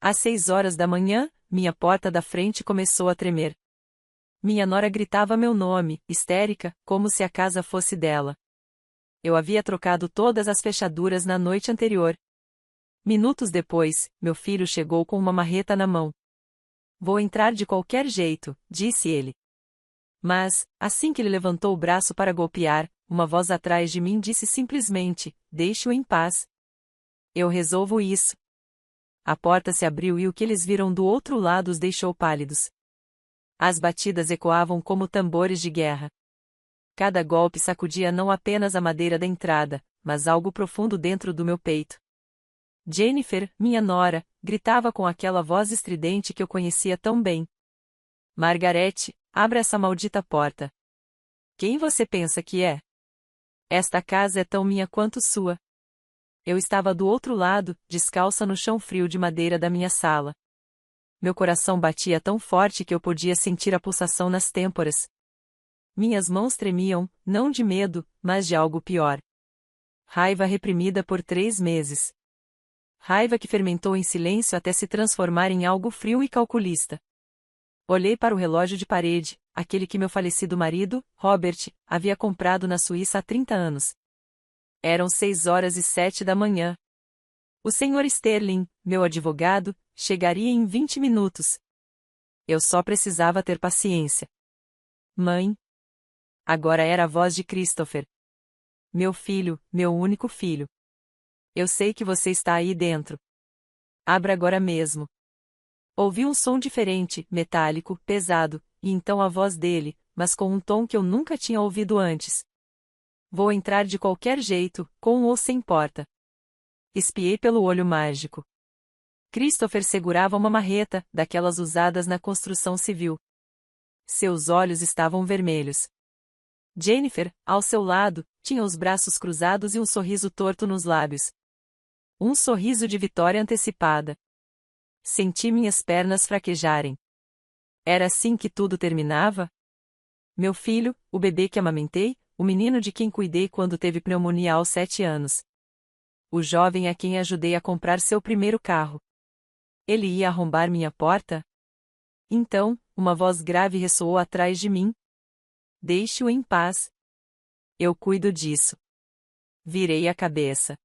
Às 6 horas da manhã, minha porta da frente começou a tremer. Minha nora gritava meu nome, histérica, como se a casa fosse dela. Eu havia trocado todas as fechaduras na noite anterior. Minutos depois, meu filho chegou com uma marreta na mão. Vou entrar de qualquer jeito, disse ele. Mas, assim que ele levantou o braço para golpear, uma voz atrás de mim disse simplesmente: deixe-o em paz. Eu resolvo isso. A porta se abriu e o que eles viram do outro lado os deixou pálidos. As batidas ecoavam como tambores de guerra. Cada golpe sacudia não apenas a madeira da entrada, mas algo profundo dentro do meu peito. Jennifer, minha nora, gritava com aquela voz estridente que eu conhecia tão bem. Margarete, abra essa maldita porta. Quem você pensa que é? Esta casa é tão minha quanto sua. Eu estava do outro lado, descalça no chão frio de madeira da minha sala. Meu coração batia tão forte que eu podia sentir a pulsação nas têmporas. Minhas mãos tremiam, não de medo, mas de algo pior. Raiva reprimida por 3 meses. Raiva que fermentou em silêncio até se transformar em algo frio e calculista. Olhei para o relógio de parede, aquele que meu falecido marido, Robert, havia comprado na Suíça há 30 anos. Eram 6h07 da manhã. O Sr. Sterling, meu advogado, chegaria em 20 minutos. Eu só precisava ter paciência. Mãe. Agora era a voz de Christopher. Meu filho, meu único filho. Eu sei que você está aí dentro. Abra agora mesmo. Ouvi um som diferente, metálico, pesado, e então a voz dele, mas com um tom que eu nunca tinha ouvido antes. Vou entrar de qualquer jeito, com ou sem porta. Espiei pelo olho mágico. Christopher segurava uma marreta, daquelas usadas na construção civil. Seus olhos estavam vermelhos. Jennifer, ao seu lado, tinha os braços cruzados e um sorriso torto nos lábios. Um sorriso de vitória antecipada. Senti minhas pernas fraquejarem. Era assim que tudo terminava? Meu filho, o bebê que amamentei, o menino de quem cuidei quando teve pneumonia aos 7 anos. O jovem a quem ajudei a comprar seu primeiro carro. Ele ia arrombar minha porta? Então, uma voz grave ressoou atrás de mim. Deixe-o em paz. Eu cuido disso. Virei a cabeça.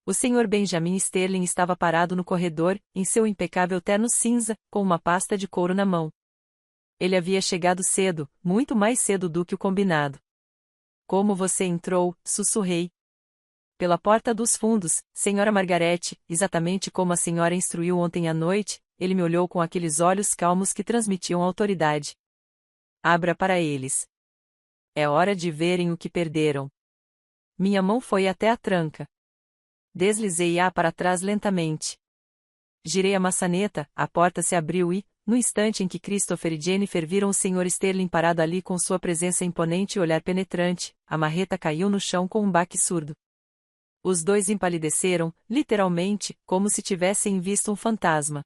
O Sr. Benjamin Sterling estava parado no corredor, em seu impecável terno cinza, com uma pasta de couro na mão. Ele havia chegado cedo, muito mais cedo do que o combinado. Como você entrou? Sussurrei. Pela porta dos fundos, Sra. Margarete, exatamente como a senhora instruiu ontem à noite, ele me olhou com aqueles olhos calmos que transmitiam autoridade. Abra para eles. É hora de verem o que perderam. Minha mão foi até a tranca. Deslizei-a para trás lentamente. Girei a maçaneta, a porta se abriu e, no instante em que Christopher e Jennifer viram o Sr. Sterling parado ali com sua presença imponente e olhar penetrante, a marreta caiu no chão com um baque surdo. Os dois empalideceram, literalmente, como se tivessem visto um fantasma.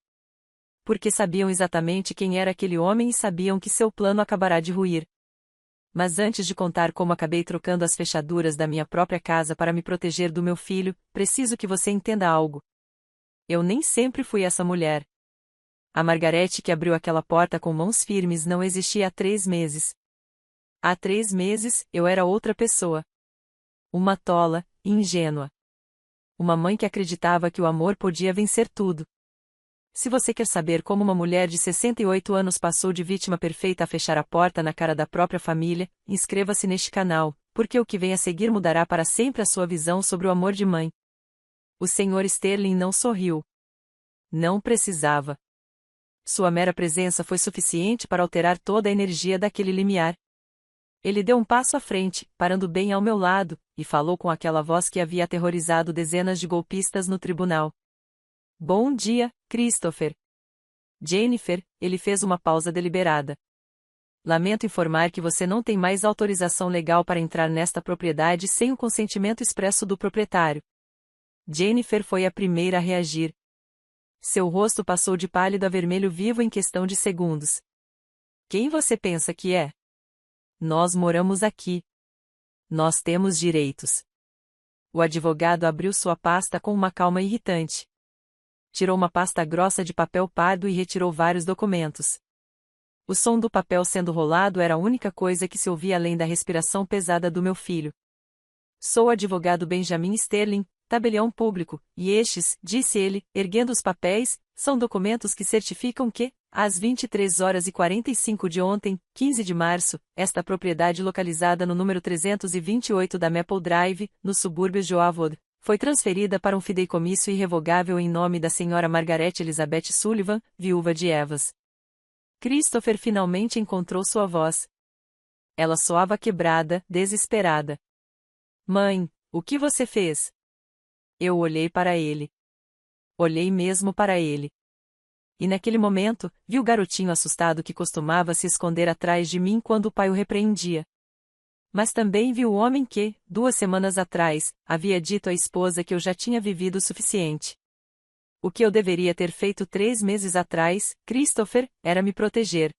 Porque sabiam exatamente quem era aquele homem e sabiam que seu plano acabará de ruir. Mas antes de contar como acabei trocando as fechaduras da minha própria casa para me proteger do meu filho, preciso que você entenda algo. Eu nem sempre fui essa mulher. A Margarete que abriu aquela porta com mãos firmes não existia há 3 meses. Há 3 meses, eu era outra pessoa. Uma tola, ingênua. Uma mãe que acreditava que o amor podia vencer tudo. Se você quer saber como uma mulher de 68 anos passou de vítima perfeita a fechar a porta na cara da própria família, inscreva-se neste canal, porque o que vem a seguir mudará para sempre a sua visão sobre o amor de mãe. O Sr. Sterling não sorriu. Não precisava. Sua mera presença foi suficiente para alterar toda a energia daquele limiar. Ele deu um passo à frente, parando bem ao meu lado, e falou com aquela voz que havia aterrorizado dezenas de golpistas no tribunal. Bom dia, Christopher. Jennifer, ele fez uma pausa deliberada. Lamento informar que você não tem mais autorização legal para entrar nesta propriedade sem o consentimento expresso do proprietário. Jennifer foi a primeira a reagir. Seu rosto passou de pálido a vermelho vivo em questão de segundos. Quem você pensa que é? Nós moramos aqui. Nós temos direitos. O advogado abriu sua pasta com uma calma irritante. Tirou uma pasta grossa de papel pardo e retirou vários documentos. O som do papel sendo rolado era a única coisa que se ouvia além da respiração pesada do meu filho. Sou o advogado Benjamin Sterling, tabelião público, e estes, disse ele, erguendo os papéis, são documentos que certificam que, às 23h45 de ontem, 15 de março, esta propriedade localizada no número 328 da Maple Drive, no subúrbio de Oakwood, foi transferida para um fideicomisso irrevogável em nome da senhora Margaret Elizabeth Sullivan, viúva de Evans. Christopher finalmente encontrou sua voz. Ela soava quebrada, desesperada. Mãe, o que você fez? Eu olhei para ele. Olhei mesmo para ele. E naquele momento, vi o garotinho assustado que costumava se esconder atrás de mim quando o pai o repreendia. Mas também vi o homem que, 2 semanas atrás, havia dito à esposa que eu já tinha vivido o suficiente. O que eu deveria ter feito 3 meses atrás, Christopher, era me proteger.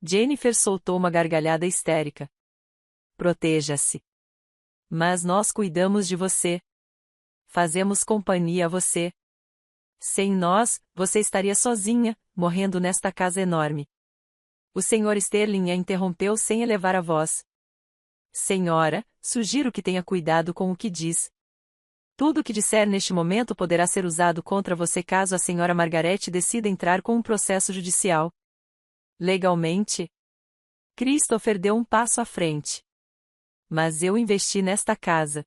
Jennifer soltou uma gargalhada histérica. Proteja-se. Mas nós cuidamos de você. Fazemos companhia a você. Sem nós, você estaria sozinha, morrendo nesta casa enorme. O Sr. Sterling a interrompeu sem elevar a voz. Senhora, sugiro que tenha cuidado com o que diz. Tudo o que disser neste momento poderá ser usado contra você caso a senhora Margaret decida entrar com um processo judicial. Legalmente? Christopher deu um passo à frente. Mas eu investi nesta casa.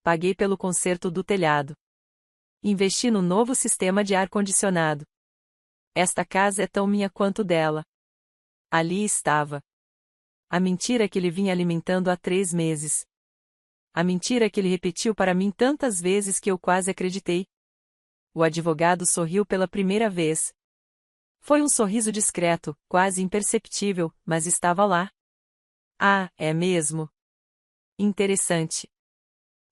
Paguei pelo conserto do telhado. Investi no novo sistema de ar-condicionado. Esta casa é tão minha quanto dela. Ali estava. A mentira que ele vinha alimentando há 3 meses. A mentira que ele repetiu para mim tantas vezes que eu quase acreditei. O advogado sorriu pela primeira vez. Foi um sorriso discreto, quase imperceptível, mas estava lá. Ah, é mesmo? Interessante.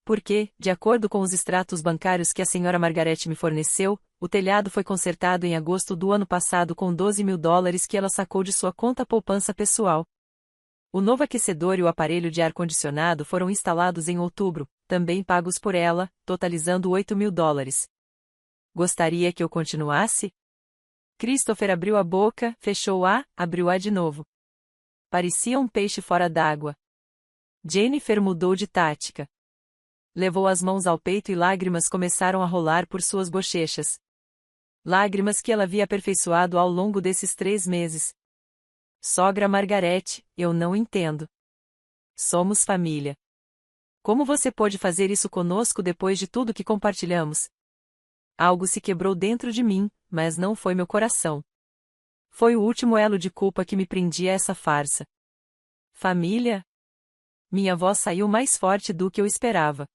Porque, de acordo com os extratos bancários que a senhora Margaret me forneceu, o telhado foi consertado em agosto do ano passado com $12.000 que ela sacou de sua conta poupança pessoal. O novo aquecedor e o aparelho de ar-condicionado foram instalados em outubro, também pagos por ela, totalizando $8.000. Gostaria que eu continuasse? Christopher abriu a boca, fechou-a, abriu-a de novo. Parecia um peixe fora d'água. Jennifer mudou de tática. Levou as mãos ao peito e lágrimas começaram a rolar por suas bochechas. Lágrimas que ela havia aperfeiçoado ao longo desses 3 meses. Sogra Margaret, eu não entendo. Somos família. Como você pôde fazer isso conosco depois de tudo que compartilhamos? Algo se quebrou dentro de mim, mas não foi meu coração. Foi o último elo de culpa que me prendia a essa farsa. Família? Minha voz saiu mais forte do que eu esperava.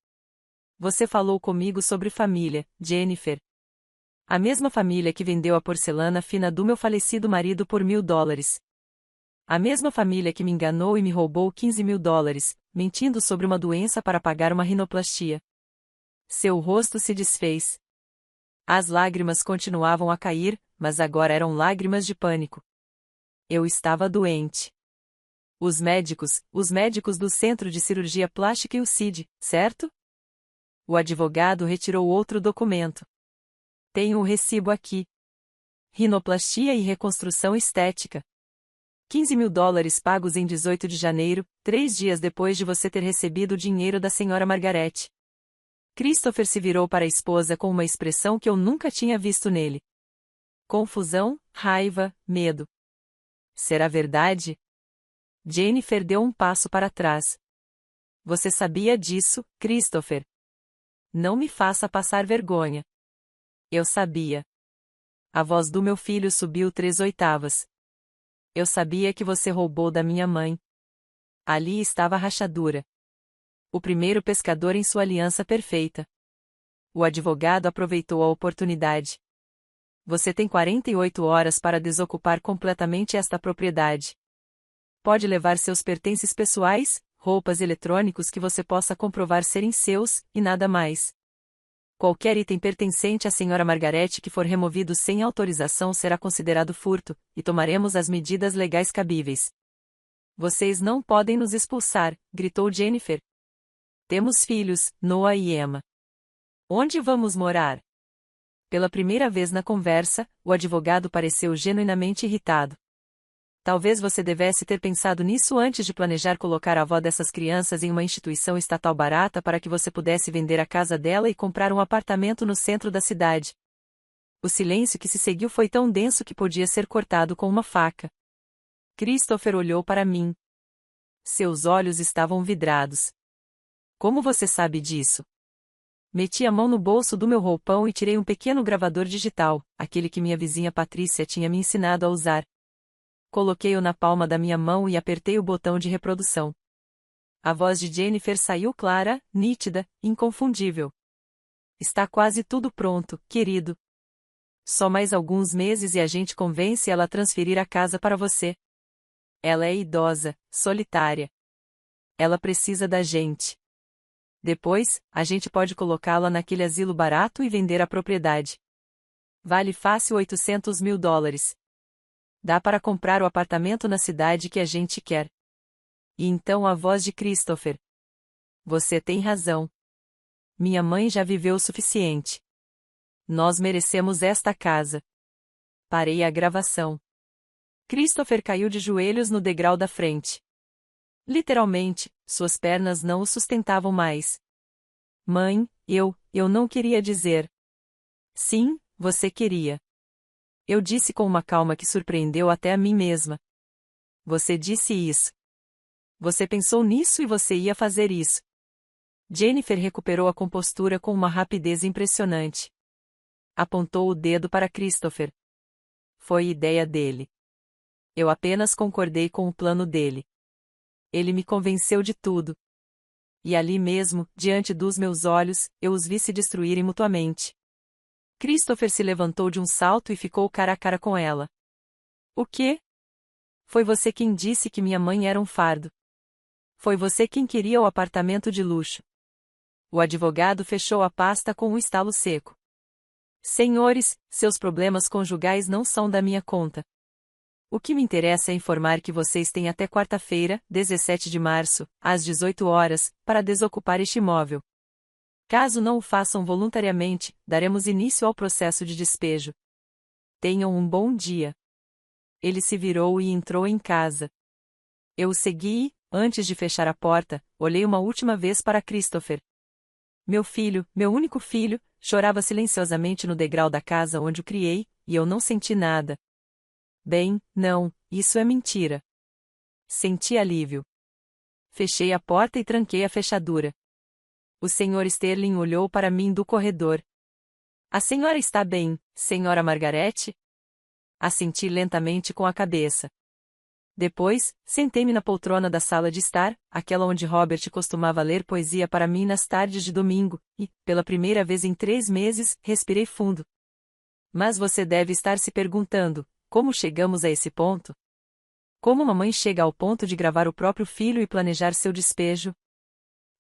Você falou comigo sobre família, Jennifer. A mesma família que vendeu a porcelana fina do meu falecido marido por $1.000. A mesma família que me enganou e me roubou $15.000, mentindo sobre uma doença para pagar uma rinoplastia. Seu rosto se desfez. As lágrimas continuavam a cair, mas agora eram lágrimas de pânico. Eu estava doente. Os médicos do Centro de Cirurgia Plástica e o CID, certo? O advogado retirou outro documento. Tenho o recibo aqui. Rinoplastia e reconstrução estética. $15.000 pagos em 18 de janeiro, 3 dias depois de você ter recebido o dinheiro da senhora Margaret. Christopher se virou para a esposa com uma expressão que eu nunca tinha visto nele. Confusão, raiva, medo. Será verdade? Jennifer deu um passo para trás. Você sabia disso, Christopher? Não me faça passar vergonha. Eu sabia. A voz do meu filho subiu 3 oitavas. Eu sabia que você roubou da minha mãe. Ali estava a rachadura. O primeiro pescador em sua aliança perfeita. O advogado aproveitou a oportunidade. Você tem 48 horas para desocupar completamente esta propriedade. Pode levar seus pertences pessoais, roupas e eletrônicos que você possa comprovar serem seus, e nada mais. Qualquer item pertencente à senhora Margaret que for removido sem autorização será considerado furto, e tomaremos as medidas legais cabíveis. Vocês não podem nos expulsar, gritou Jennifer. Temos filhos, Noah e Emma. Onde vamos morar? Pela primeira vez na conversa, o advogado pareceu genuinamente irritado. Talvez você devesse ter pensado nisso antes de planejar colocar a avó dessas crianças em uma instituição estatal barata para que você pudesse vender a casa dela e comprar um apartamento no centro da cidade. O silêncio que se seguiu foi tão denso que podia ser cortado com uma faca. Christopher olhou para mim. Seus olhos estavam vidrados. Como você sabe disso? Meti a mão no bolso do meu roupão e tirei um pequeno gravador digital, aquele que minha vizinha Patrícia tinha me ensinado a usar. Coloquei-o na palma da minha mão e apertei o botão de reprodução. A voz de Jennifer saiu clara, nítida, inconfundível. Está quase tudo pronto, querido. Só mais alguns meses e a gente convence ela a transferir a casa para você. Ela é idosa, solitária. Ela precisa da gente. Depois, a gente pode colocá-la naquele asilo barato e vender a propriedade. Vale fácil $800.000. Dá para comprar o apartamento na cidade que a gente quer. E então a voz de Christopher. Você tem razão. Minha mãe já viveu o suficiente. Nós merecemos esta casa. Parei a gravação. Christopher caiu de joelhos no degrau da frente. Literalmente, suas pernas não o sustentavam mais. Mãe, eu não queria dizer. Sim, você queria. Eu disse com uma calma que surpreendeu até a mim mesma. Você disse isso. Você pensou nisso e você ia fazer isso. Jennifer recuperou a compostura com uma rapidez impressionante. Apontou o dedo para Christopher. Foi ideia dele. Eu apenas concordei com o plano dele. Ele me convenceu de tudo. E ali mesmo, diante dos meus olhos, eu os vi se destruírem mutuamente. Christopher se levantou de um salto e ficou cara a cara com ela. O quê? Foi você quem disse que minha mãe era um fardo. Foi você quem queria o apartamento de luxo. O advogado fechou a pasta com um estalo seco. Senhores, seus problemas conjugais não são da minha conta. O que me interessa é informar que vocês têm até quarta-feira, 17 de março, às 18 horas, para desocupar este imóvel. Caso não o façam voluntariamente, daremos início ao processo de despejo. Tenham um bom dia. Ele se virou e entrou em casa. Eu o segui e, antes de fechar a porta, olhei uma última vez para Christopher. Meu filho, meu único filho, chorava silenciosamente no degrau da casa onde o criei, e eu não senti nada. Bem, não, isso é mentira. Senti alívio. Fechei a porta e tranquei a fechadura. O Sr. Sterling olhou para mim do corredor. A senhora está bem, senhora Margarete? Assenti lentamente com a cabeça. Depois, sentei-me na poltrona da sala de estar, aquela onde Robert costumava ler poesia para mim nas tardes de domingo, e, pela primeira vez em 3 meses, respirei fundo. Mas você deve estar se perguntando, como chegamos a esse ponto? Como uma mãe chega ao ponto de gravar o próprio filho e planejar seu despejo?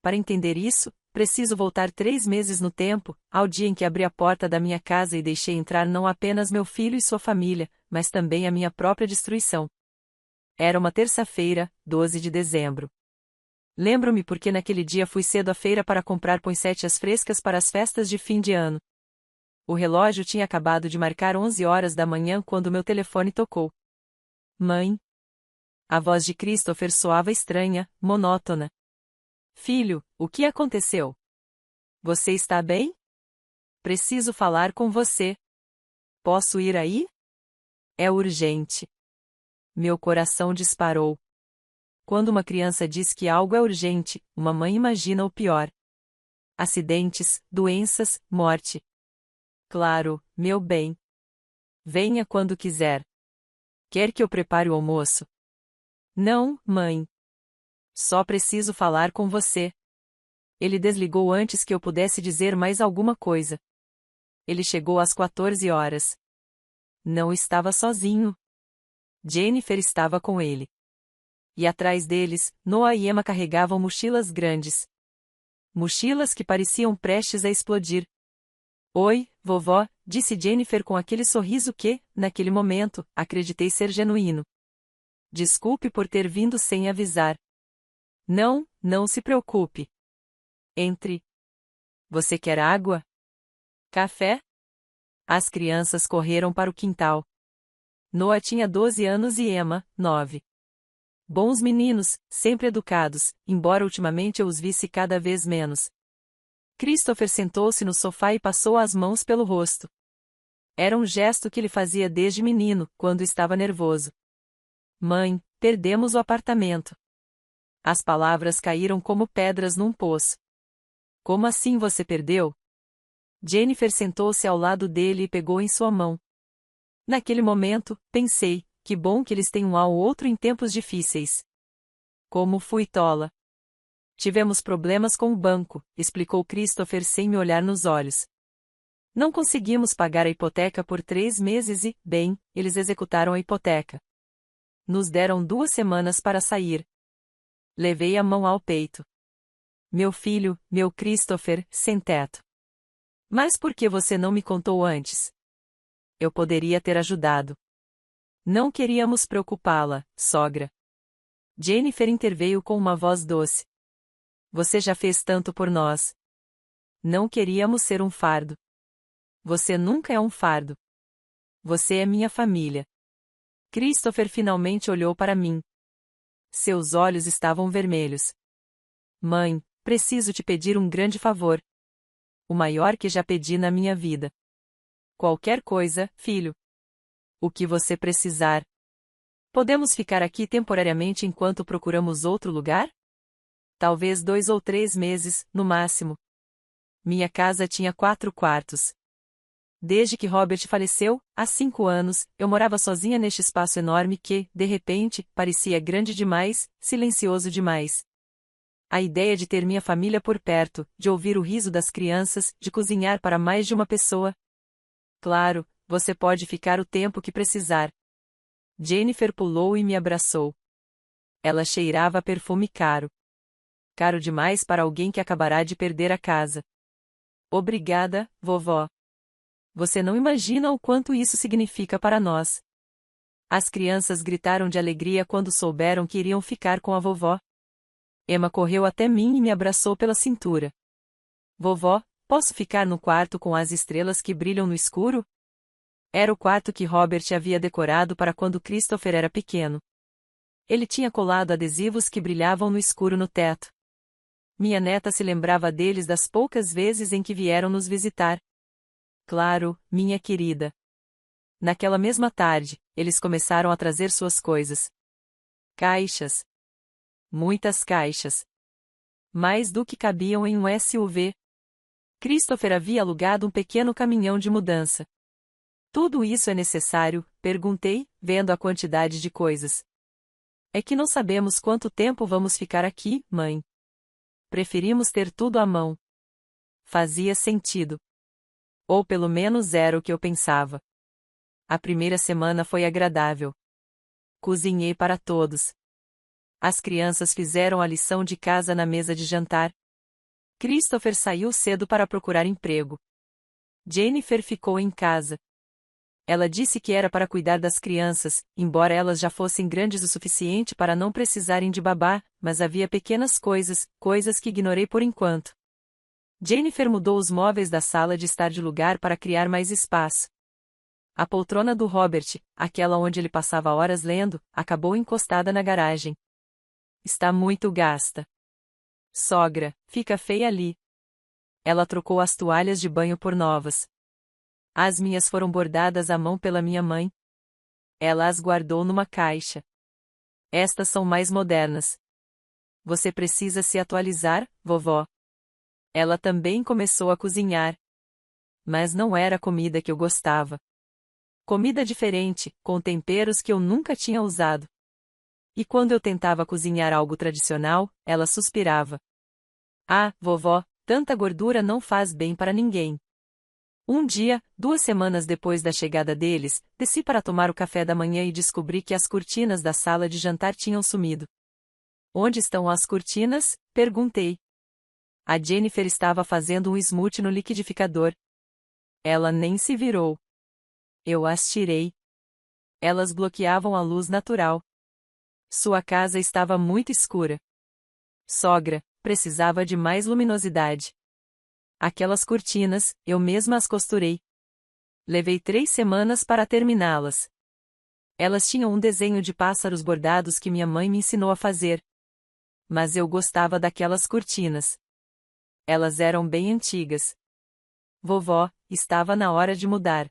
Para entender isso, preciso voltar 3 meses no tempo, ao dia em que abri a porta da minha casa e deixei entrar não apenas meu filho e sua família, mas também a minha própria destruição. Era uma terça-feira, 12 de dezembro. Lembro-me porque naquele dia fui cedo à feira para comprar poinsettias frescas para as festas de fim de ano. O relógio tinha acabado de marcar 11 horas da manhã quando meu telefone tocou. Mãe? A voz de Christopher soava estranha, monótona. Filho, o que aconteceu? Você está bem? Preciso falar com você. Posso ir aí? É urgente. Meu coração disparou. Quando uma criança diz que algo é urgente, uma mãe imagina o pior. Acidentes, doenças, morte. Claro, meu bem. Venha quando quiser. Quer que eu prepare o almoço? Não, mãe. Só preciso falar com você. Ele desligou antes que eu pudesse dizer mais alguma coisa. Ele chegou às 14 horas. Não estava sozinho. Jennifer estava com ele. E atrás deles, Noah e Emma carregavam mochilas grandes. Mochilas que pareciam prestes a explodir. Oi, vovó, disse Jennifer com aquele sorriso que, naquele momento, acreditei ser genuíno. Desculpe por ter vindo sem avisar. Não, não se preocupe. Entre. Você quer água? Café? As crianças correram para o quintal. Noah tinha 12 anos e Emma, 9. Bons meninos, sempre educados, embora ultimamente eu os visse cada vez menos. Christopher sentou-se no sofá e passou as mãos pelo rosto. Era um gesto que ele fazia desde menino, quando estava nervoso. Mãe, perdemos o apartamento. As palavras caíram como pedras num poço. Como assim você perdeu? Jennifer sentou-se ao lado dele e pegou em sua mão. Naquele momento, pensei, que bom que eles têm um ao outro em tempos difíceis. Como fui tola. Tivemos problemas com o banco, explicou Christopher sem me olhar nos olhos. Não conseguimos pagar a hipoteca por 3 meses e, bem, eles executaram a hipoteca. Nos deram 2 semanas para sair. Levei a mão ao peito. Meu filho, meu Christopher, sem teto. Mas por que você não me contou antes? Eu poderia ter ajudado. Não queríamos preocupá-la, sogra. Jennifer interveio com uma voz doce. Você já fez tanto por nós. Não queríamos ser um fardo. Você nunca é um fardo. Você é minha família. Christopher finalmente olhou para mim. Seus olhos estavam vermelhos. Mãe, preciso te pedir um grande favor. O maior que já pedi na minha vida. Qualquer coisa, filho. O que você precisar. Podemos ficar aqui temporariamente enquanto procuramos outro lugar? Talvez 2 ou 3 meses, no máximo. Minha casa tinha 4 quartos. Desde que Robert faleceu, há 5 anos, eu morava sozinha neste espaço enorme que, de repente, parecia grande demais, silencioso demais. A ideia de ter minha família por perto, de ouvir o riso das crianças, de cozinhar para mais de uma pessoa. Claro, você pode ficar o tempo que precisar. Jennifer pulou e me abraçou. Ela cheirava a perfume caro. Caro demais para alguém que acabará de perder a casa. Obrigada, vovó. Você não imagina o quanto isso significa para nós. As crianças gritaram de alegria quando souberam que iriam ficar com a vovó. Emma correu até mim e me abraçou pela cintura. Vovó, posso ficar no quarto com as estrelas que brilham no escuro? Era o quarto que Robert havia decorado para quando Christopher era pequeno. Ele tinha colado adesivos que brilhavam no escuro no teto. Minha neta se lembrava deles das poucas vezes em que vieram nos visitar. Claro, minha querida. Naquela mesma tarde, eles começaram a trazer suas coisas. Caixas. Muitas caixas. Mais do que cabiam em um SUV. Christopher havia alugado um pequeno caminhão de mudança. Tudo isso é necessário? Perguntei, vendo a quantidade de coisas. É que não sabemos quanto tempo vamos ficar aqui, mãe. Preferimos ter tudo à mão. Fazia sentido. Ou pelo menos era o que eu pensava. A primeira semana foi agradável. Cozinhei para todos. As crianças fizeram a lição de casa na mesa de jantar. Christopher saiu cedo para procurar emprego. Jennifer ficou em casa. Ela disse que era para cuidar das crianças, embora elas já fossem grandes o suficiente para não precisarem de babá, mas havia pequenas coisas que ignorei por enquanto. Jennifer mudou os móveis da sala de estar de lugar para criar mais espaço. A poltrona do Robert, aquela onde ele passava horas lendo, acabou encostada na garagem. Está muito gasta. Sogra, fica feia ali. Ela trocou as toalhas de banho por novas. As minhas foram bordadas à mão pela minha mãe. Ela as guardou numa caixa. Estas são mais modernas. Você precisa se atualizar, vovó. Ela também começou a cozinhar. Mas não era a comida que eu gostava. Comida diferente, com temperos que eu nunca tinha usado. E quando eu tentava cozinhar algo tradicional, ela suspirava. Ah, vovó, tanta gordura não faz bem para ninguém. Um dia, 2 semanas depois da chegada deles, desci para tomar o café da manhã e descobri que as cortinas da sala de jantar tinham sumido. Onde estão as cortinas? Perguntei. A Jennifer estava fazendo um smoothie no liquidificador. Ela nem se virou. Eu as tirei. Elas bloqueavam a luz natural. Sua casa estava muito escura. Sogra, precisava de mais luminosidade. Aquelas cortinas, eu mesma as costurei. Levei 3 semanas para terminá-las. Elas tinham um desenho de pássaros bordados que minha mãe me ensinou a fazer. Mas eu gostava daquelas cortinas. Elas eram bem antigas. Vovó, estava na hora de mudar.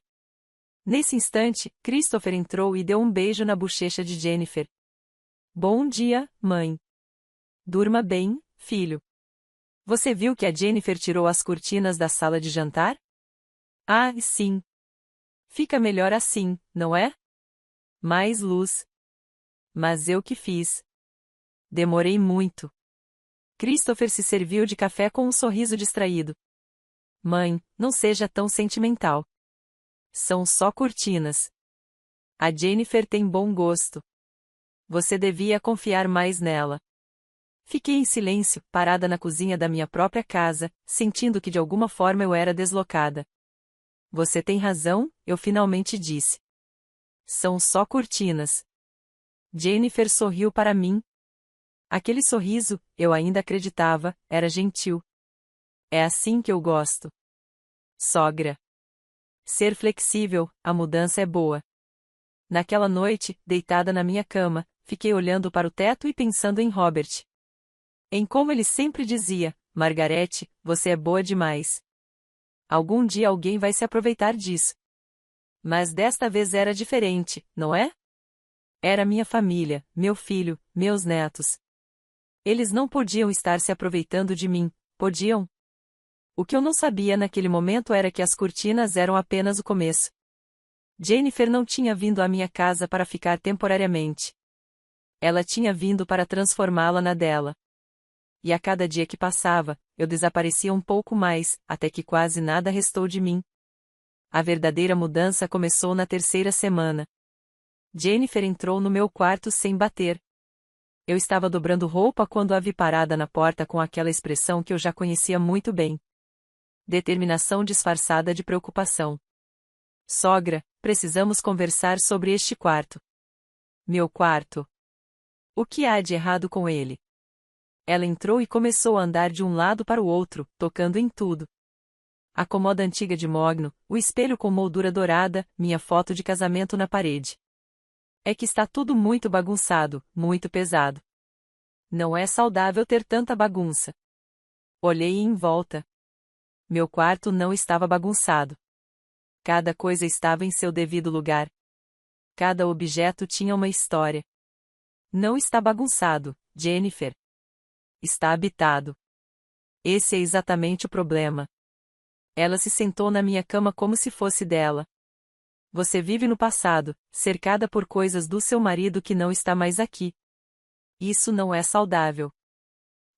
Nesse instante, Christopher entrou e deu um beijo na bochecha de Jennifer. Bom dia, mãe. Durma bem, filho. Você viu que a Jennifer tirou as cortinas da sala de jantar? Ah, sim. Fica melhor assim, não é? Mais luz. Mas eu que fiz. Demorei muito. Christopher se serviu de café com um sorriso distraído. Mãe, não seja tão sentimental. São só cortinas. A Jennifer tem bom gosto. Você devia confiar mais nela. Fiquei em silêncio, parada na cozinha da minha própria casa, sentindo que de alguma forma eu era deslocada. Você tem razão, eu finalmente disse. São só cortinas. Jennifer sorriu para mim. Aquele sorriso, eu ainda acreditava, era gentil. É assim que eu gosto. Sogra. Ser flexível, a mudança é boa. Naquela noite, deitada na minha cama, fiquei olhando para o teto e pensando em Robert. Em como ele sempre dizia, Margarete, você é boa demais. Algum dia alguém vai se aproveitar disso. Mas desta vez era diferente, não é? Era minha família, meu filho, meus netos. Eles não podiam estar se aproveitando de mim, podiam? O que eu não sabia naquele momento era que as cortinas eram apenas o começo. Jennifer não tinha vindo à minha casa para ficar temporariamente. Ela tinha vindo para transformá-la na dela. E a cada dia que passava, eu desaparecia um pouco mais, até que quase nada restou de mim. A verdadeira mudança começou na 3ª semana. Jennifer entrou no meu quarto sem bater. Eu estava dobrando roupa quando a vi parada na porta com aquela expressão que eu já conhecia muito bem. Determinação disfarçada de preocupação. Sogra, precisamos conversar sobre este quarto. Meu quarto. O que há de errado com ele? Ela entrou e começou a andar de um lado para o outro, tocando em tudo. A comoda antiga de mogno, o espelho com moldura dourada, minha foto de casamento na parede. É que está tudo muito bagunçado, muito pesado. Não é saudável ter tanta bagunça. Olhei em volta. Meu quarto não estava bagunçado. Cada coisa estava em seu devido lugar. Cada objeto tinha uma história. Não está bagunçado, Jennifer. Está habitado. Esse é exatamente o problema. Ela se sentou na minha cama como se fosse dela. Você vive no passado, cercada por coisas do seu marido que não está mais aqui. Isso não é saudável.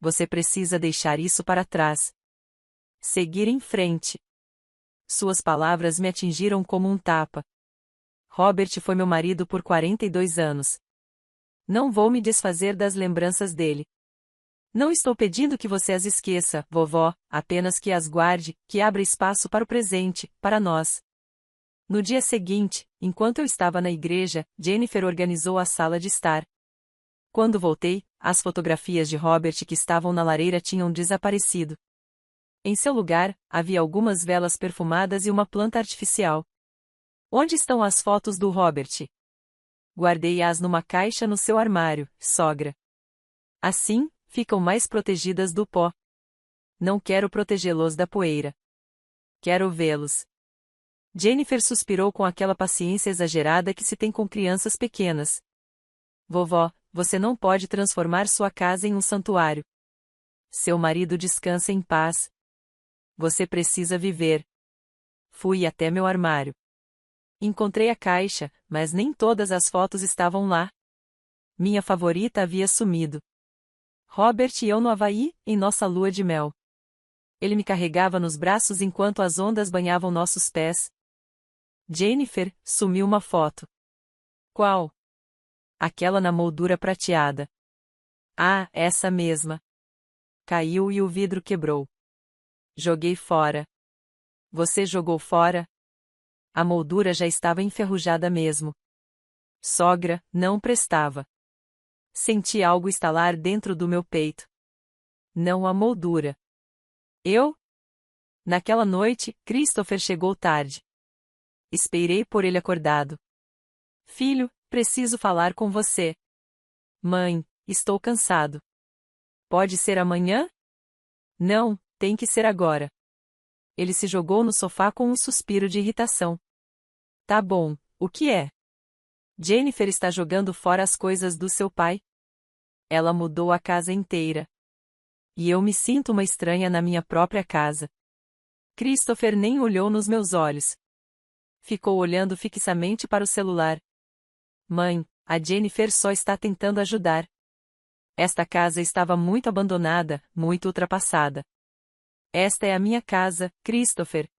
Você precisa deixar isso para trás. Seguir em frente. Suas palavras me atingiram como um tapa. Robert foi meu marido por 42 anos. Não vou me desfazer das lembranças dele. Não estou pedindo que você as esqueça, vovó, apenas que as guarde, que abra espaço para o presente, para nós. No dia seguinte, enquanto eu estava na igreja, Jennifer organizou a sala de estar. Quando voltei, as fotografias de Robert que estavam na lareira tinham desaparecido. Em seu lugar, havia algumas velas perfumadas e uma planta artificial. Onde estão as fotos do Robert? Guardei-as numa caixa no seu armário, sogra. Assim, ficam mais protegidas do pó. Não quero protegê-los da poeira. Quero vê-los. Jennifer suspirou com aquela paciência exagerada que se tem com crianças pequenas. Vovó, você não pode transformar sua casa em um santuário. Seu marido descansa em paz. Você precisa viver. Fui até meu armário. Encontrei a caixa, mas nem todas as fotos estavam lá. Minha favorita havia sumido. Robert e eu no Havaí, em nossa lua de mel. Ele me carregava nos braços enquanto as ondas banhavam nossos pés. Jennifer, sumiu uma foto. Qual? Aquela na moldura prateada. Ah, essa mesma. Caiu e o vidro quebrou. Joguei fora. Você jogou fora? A moldura já estava enferrujada mesmo. Sogra, não prestava. Senti algo estalar dentro do meu peito. Não a moldura. Eu? Naquela noite, Christopher chegou tarde. Esperei por ele acordado. Filho, preciso falar com você. Mãe, estou cansado. Pode ser amanhã? Não, tem que ser agora. Ele se jogou no sofá com um suspiro de irritação. Tá bom, o que é? Jennifer está jogando fora as coisas do seu pai. Ela mudou a casa inteira. E eu me sinto uma estranha na minha própria casa. Christopher nem olhou nos meus olhos. Ficou olhando fixamente para o celular. Mãe, a Jennifer só está tentando ajudar. Esta casa estava muito abandonada, muito ultrapassada. Esta é a minha casa, Christopher.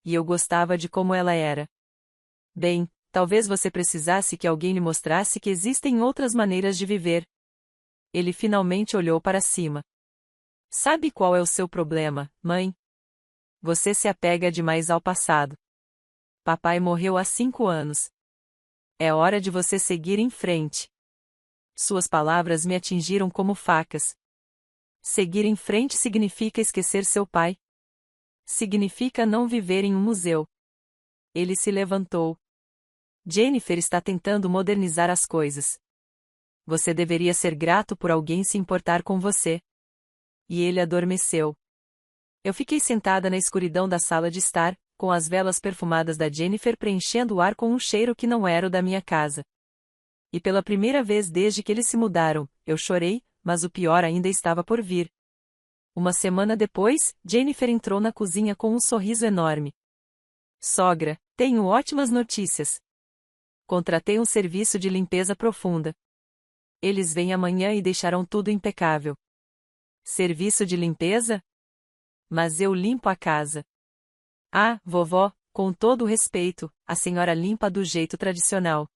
E eu gostava de como ela era. Bem, talvez você precisasse que alguém lhe mostrasse que existem outras maneiras de viver. Ele finalmente olhou para cima. Sabe qual é o seu problema, mãe? Você se apega demais ao passado. Papai morreu há 5 anos. É hora de você seguir em frente. Suas palavras me atingiram como facas. Seguir em frente significa esquecer seu pai. Significa não viver em um museu. Ele se levantou. Jennifer está tentando modernizar as coisas. Você deveria ser grato por alguém se importar com você. E ele adormeceu. Eu fiquei sentada na escuridão da sala de estar, com as velas perfumadas da Jennifer preenchendo o ar com um cheiro que não era o da minha casa. E pela primeira vez desde que eles se mudaram, eu chorei, mas o pior ainda estava por vir. Uma semana depois, Jennifer entrou na cozinha com um sorriso enorme. Sogra, tenho ótimas notícias. Contratei um serviço de limpeza profunda. Eles vêm amanhã e deixarão tudo impecável. Serviço de limpeza? Mas eu limpo a casa. Ah, vovó, com todo o respeito, a senhora limpa do jeito tradicional.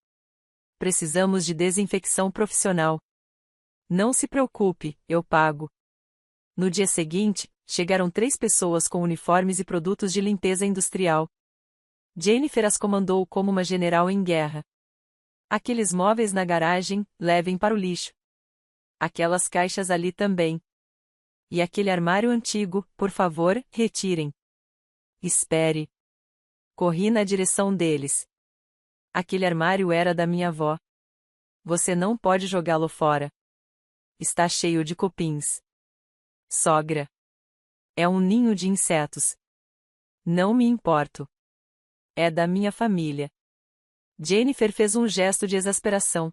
Precisamos de desinfecção profissional. Não se preocupe, eu pago. No dia seguinte, chegaram 3 pessoas com uniformes e produtos de limpeza industrial. Jennifer as comandou como uma general em guerra. Aqueles móveis na garagem, levem para o lixo. Aquelas caixas ali também. E aquele armário antigo, por favor, retirem. Espere. Corri na direção deles. Aquele armário era da minha avó. Você não pode jogá-lo fora. Está cheio de cupins. Sogra. É um ninho de insetos. Não me importo. É da minha família. Jennifer fez um gesto de exasperação.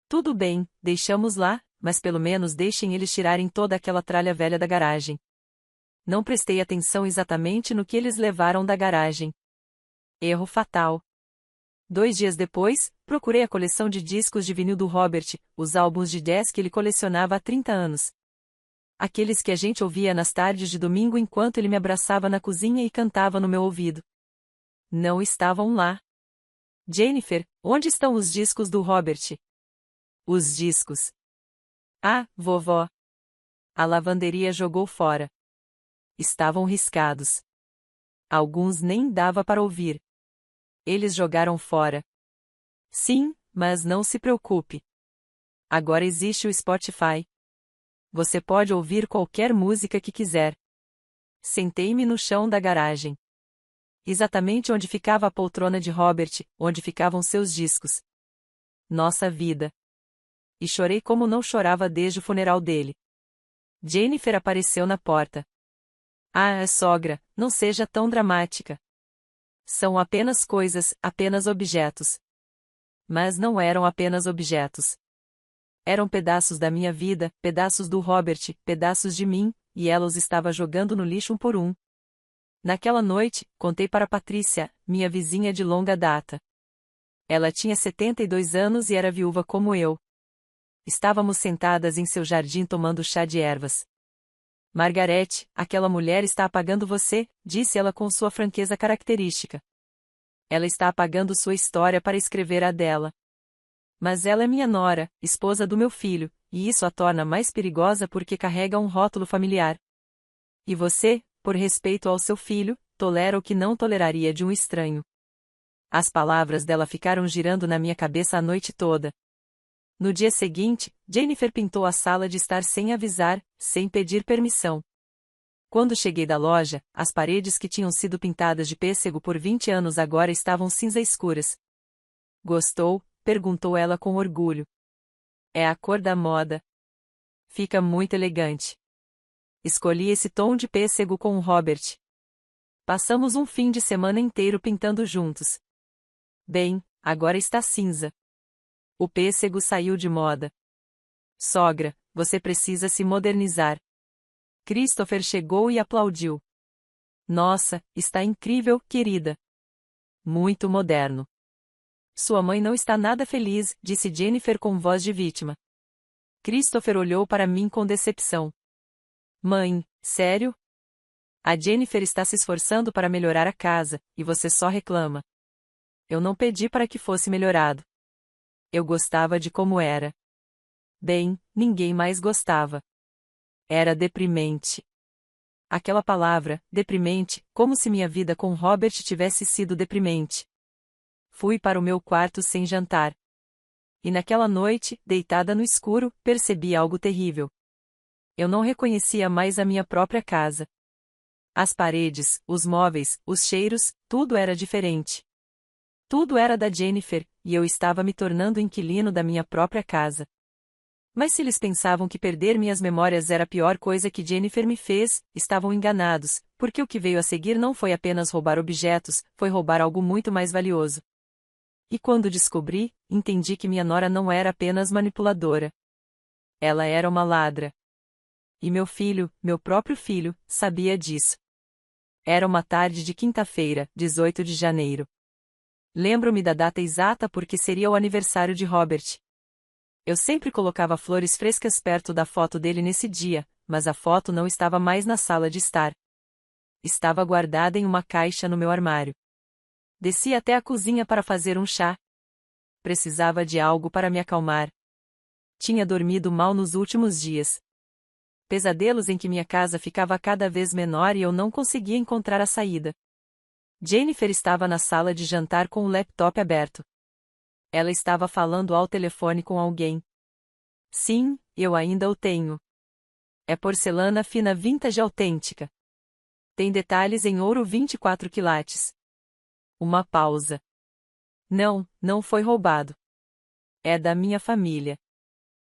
Tudo bem, deixamos lá, mas pelo menos deixem eles tirarem toda aquela tralha velha da garagem. Não prestei atenção exatamente no que eles levaram da garagem. Erro fatal. 2 dias depois, procurei a coleção de discos de vinil do Robert, os álbuns de jazz que ele colecionava há 30 anos. Aqueles que a gente ouvia nas tardes de domingo enquanto ele me abraçava na cozinha e cantava no meu ouvido. Não estavam lá. Jennifer, onde estão os discos do Robert? Os discos. Ah, vovó. A lavanderia jogou fora. Estavam riscados. Alguns nem dava para ouvir. Eles jogaram fora. Sim, mas não se preocupe. Agora existe o Spotify. Você pode ouvir qualquer música que quiser. Sentei-me no chão da garagem. Exatamente onde ficava a poltrona de Robert, onde ficavam seus discos. Nossa vida. E chorei como não chorava desde o funeral dele. Jennifer apareceu na porta. Ah, sogra, não seja tão dramática. São apenas coisas, apenas objetos. Mas não eram apenas objetos. Eram pedaços da minha vida, pedaços do Robert, pedaços de mim, e ela os estava jogando no lixo um por um. Naquela noite, contei para Patrícia, minha vizinha de longa data. Ela tinha 72 anos e era viúva como eu. Estávamos sentadas em seu jardim tomando chá de ervas. Margarete, aquela mulher está apagando você, disse ela com sua franqueza característica. Ela está apagando sua história para escrever a dela. Mas ela é minha nora, esposa do meu filho, e isso a torna mais perigosa porque carrega um rótulo familiar. E você, por respeito ao seu filho, tolera o que não toleraria de um estranho. As palavras dela ficaram girando na minha cabeça a noite toda. No dia seguinte, Jennifer pintou a sala de estar sem avisar, sem pedir permissão. Quando cheguei da loja, as paredes que tinham sido pintadas de pêssego por 20 anos agora estavam cinza escuras. Gostou? Perguntou ela com orgulho. É a cor da moda. Fica muito elegante. Escolhi esse tom de pêssego com o Robert. Passamos um fim de semana inteiro pintando juntos. Bem, agora está cinza. O pêssego saiu de moda. Sogra, você precisa se modernizar. Christopher chegou e aplaudiu. Nossa, está incrível, querida. Muito moderno. Sua mãe não está nada feliz, disse Jennifer com voz de vítima. Christopher olhou para mim com decepção. Mãe, sério? A Jennifer está se esforçando para melhorar a casa, e você só reclama. Eu não pedi para que fosse melhorado. Eu gostava de como era. Bem, ninguém mais gostava. Era deprimente. Aquela palavra, deprimente, como se minha vida com Robert tivesse sido deprimente. Fui para o meu quarto sem jantar. E naquela noite, deitada no escuro, percebi algo terrível. Eu não reconhecia mais a minha própria casa. As paredes, os móveis, os cheiros, tudo era diferente. Tudo era da Jennifer, e eu estava me tornando inquilino da minha própria casa. Mas se eles pensavam que perder minhas memórias era a pior coisa que Jennifer me fez, estavam enganados, porque o que veio a seguir não foi apenas roubar objetos, foi roubar algo muito mais valioso. E quando descobri, entendi que minha nora não era apenas manipuladora. Ela era uma ladra. E meu filho, meu próprio filho, sabia disso. Era uma tarde de quinta-feira, 18 de janeiro. Lembro-me da data exata porque seria o aniversário de Robert. Eu sempre colocava flores frescas perto da foto dele nesse dia, mas a foto não estava mais na sala de estar. Estava guardada em uma caixa no meu armário. Desci até a cozinha para fazer um chá. Precisava de algo para me acalmar. Tinha dormido mal nos últimos dias. Pesadelos em que minha casa ficava cada vez menor e eu não conseguia encontrar a saída. Jennifer estava na sala de jantar com o laptop aberto. Ela estava falando ao telefone com alguém. Sim, eu ainda o tenho. É porcelana fina vintage autêntica. Tem detalhes em ouro 24 quilates. Uma pausa. Não, não foi roubado. É da minha família.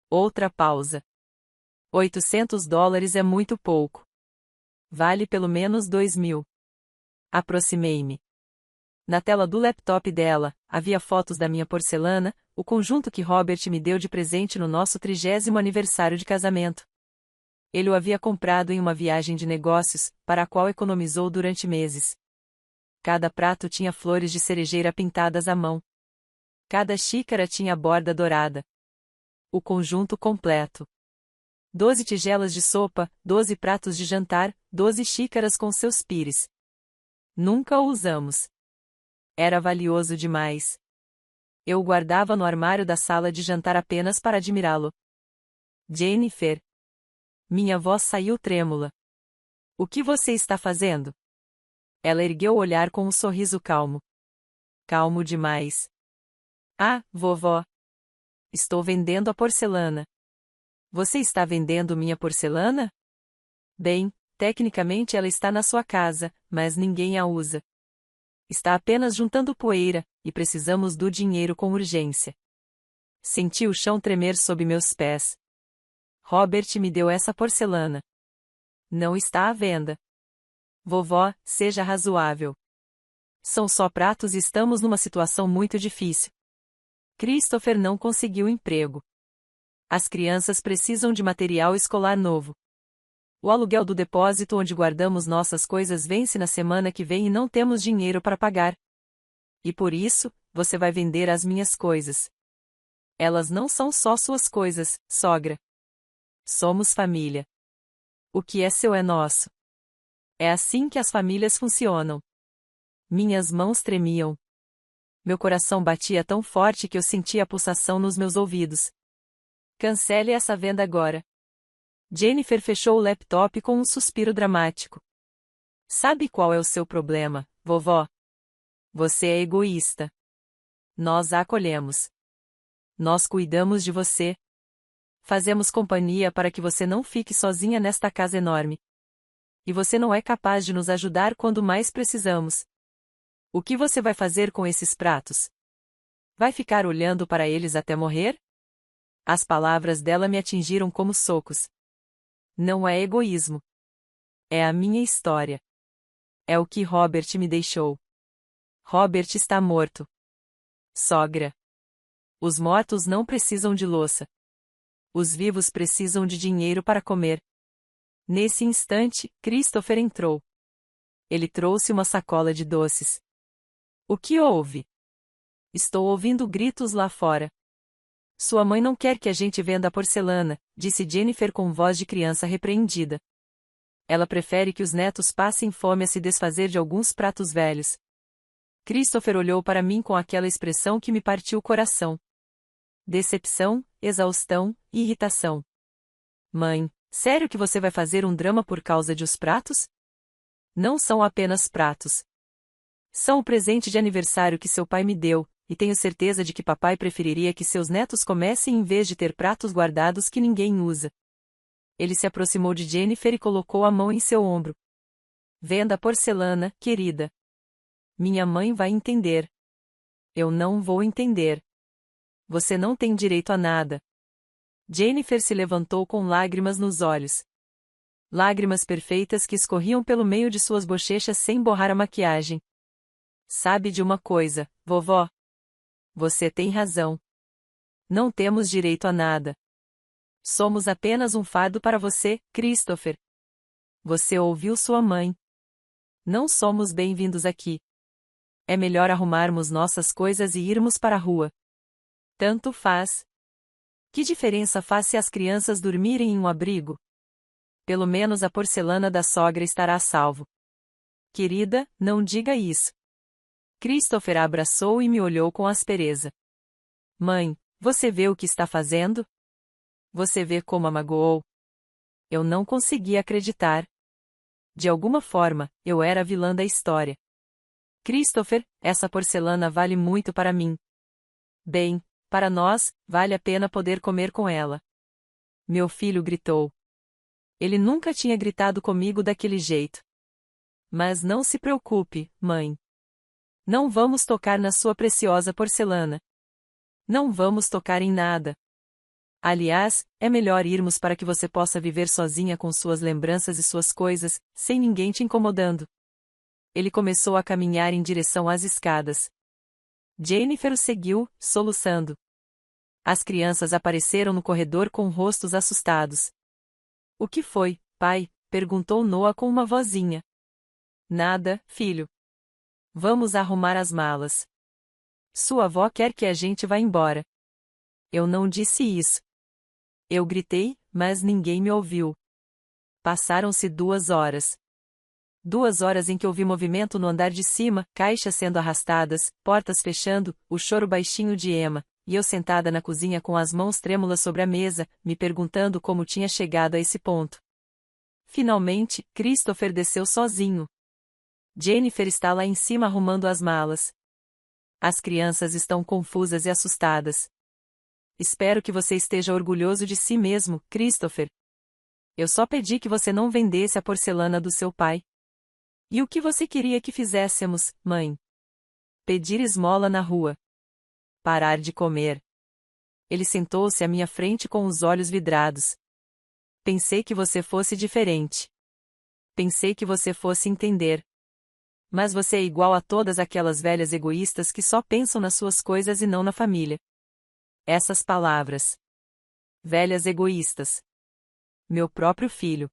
Outra pausa. $800 é muito pouco. Vale pelo menos 2.000. Aproximei-me. Na tela do laptop dela, havia fotos da minha porcelana, o conjunto que Robert me deu de presente no nosso 30º aniversário de casamento. Ele o havia comprado em uma viagem de negócios, para a qual economizou durante meses. Cada prato tinha flores de cerejeira pintadas à mão. Cada xícara tinha borda dourada. O conjunto completo. 12 tigelas de sopa, 12 pratos de jantar, 12 xícaras com seus pires. Nunca o usamos. Era valioso demais. Eu o guardava no armário da sala de jantar apenas para admirá-lo. Jennifer. Minha voz saiu trêmula. O que você está fazendo? Ela ergueu o olhar com um sorriso calmo. Calmo demais. Ah, vovó. Estou vendendo a porcelana. Você está vendendo minha porcelana? Bem, tecnicamente ela está na sua casa, mas ninguém a usa. Está apenas juntando poeira, e precisamos do dinheiro com urgência. Senti o chão tremer sob meus pés. Robert me deu essa porcelana. Não está à venda. Vovó, seja razoável. São só pratos e estamos numa situação muito difícil. Christopher não conseguiu emprego. As crianças precisam de material escolar novo. O aluguel do depósito onde guardamos nossas coisas vence na semana que vem e não temos dinheiro para pagar. E por isso, você vai vender as minhas coisas. Elas não são só suas coisas, sogra. Somos família. O que é seu é nosso. É assim que as famílias funcionam. Minhas mãos tremiam. Meu coração batia tão forte que eu sentia a pulsação nos meus ouvidos. Cancele essa venda agora. Jennifer fechou o laptop com um suspiro dramático. Sabe qual é o seu problema, vovó? Você é egoísta. Nós a acolhemos. Nós cuidamos de você. Fazemos companhia para que você não fique sozinha nesta casa enorme. E você não é capaz de nos ajudar quando mais precisamos. O que você vai fazer com esses pratos? Vai ficar olhando para eles até morrer? As palavras dela me atingiram como socos. Não é egoísmo. É a minha história. É o que Robert me deixou. Robert está morto. Sogra. Os mortos não precisam de louça. Os vivos precisam de dinheiro para comer. Nesse instante, Christopher entrou. Ele trouxe uma sacola de doces. O que houve? Estou ouvindo gritos lá fora. Sua mãe não quer que a gente venda a porcelana, disse Jennifer com voz de criança repreendida. Ela prefere que os netos passem fome a se desfazer de alguns pratos velhos. Christopher olhou para mim com aquela expressão que me partiu o coração. Decepção, exaustão e irritação. Mãe, sério que você vai fazer um drama por causa de os pratos? Não são apenas pratos. São o presente de aniversário que seu pai me deu, e tenho certeza de que papai preferiria que seus netos comessem em vez de ter pratos guardados que ninguém usa. Ele se aproximou de Jennifer e colocou a mão em seu ombro. Venda a porcelana, querida. Minha mãe vai entender. Eu não vou entender. Você não tem direito a nada. Jennifer se levantou com lágrimas nos olhos. Lágrimas perfeitas que escorriam pelo meio de suas bochechas sem borrar a maquiagem. Sabe de uma coisa, vovó? Você tem razão. Não temos direito a nada. Somos apenas um fardo para você, Christopher. Você ouviu sua mãe. Não somos bem-vindos aqui. É melhor arrumarmos nossas coisas e irmos para a rua. Tanto faz. Que diferença faz se as crianças dormirem em um abrigo? Pelo menos a porcelana da sogra estará a salvo. Querida, não diga isso. Christopher a abraçou e me olhou com aspereza. Mãe, você vê o que está fazendo? Você vê como a magoou? Eu não conseguia acreditar. De alguma forma, eu era a vilã da história. Christopher, essa porcelana vale muito para mim. Bem, para nós, vale a pena poder comer com ela. Meu filho gritou. Ele nunca tinha gritado comigo daquele jeito. Mas não se preocupe, mãe. Não vamos tocar na sua preciosa porcelana. Não vamos tocar em nada. Aliás, é melhor irmos para que você possa viver sozinha com suas lembranças e suas coisas, sem ninguém te incomodando. Ele começou a caminhar em direção às escadas. Jennifer o seguiu, soluçando. As crianças apareceram no corredor com rostos assustados. O que foi, pai? Perguntou Noah com uma vozinha. Nada, filho. Vamos arrumar as malas. Sua avó quer que a gente vá embora. Eu não disse isso. Eu gritei, mas ninguém me ouviu. Passaram-se 2 horas. 2 horas em que ouvi movimento no andar de cima, caixas sendo arrastadas, portas fechando, o choro baixinho de Emma, e eu sentada na cozinha com as mãos trêmulas sobre a mesa, me perguntando como tinha chegado a esse ponto. Finalmente, Christopher desceu sozinho. Jennifer está lá em cima arrumando as malas. As crianças estão confusas e assustadas. Espero que você esteja orgulhoso de si mesmo, Christopher. Eu só pedi que você não vendesse a porcelana do seu pai. E o que você queria que fizéssemos, mãe? Pedir esmola na rua. Parar de comer. Ele sentou-se à minha frente com os olhos vidrados. Pensei que você fosse diferente. Pensei que você fosse entender. Mas você é igual a todas aquelas velhas egoístas que só pensam nas suas coisas e não na família. Essas palavras. Velhas egoístas. Meu próprio filho.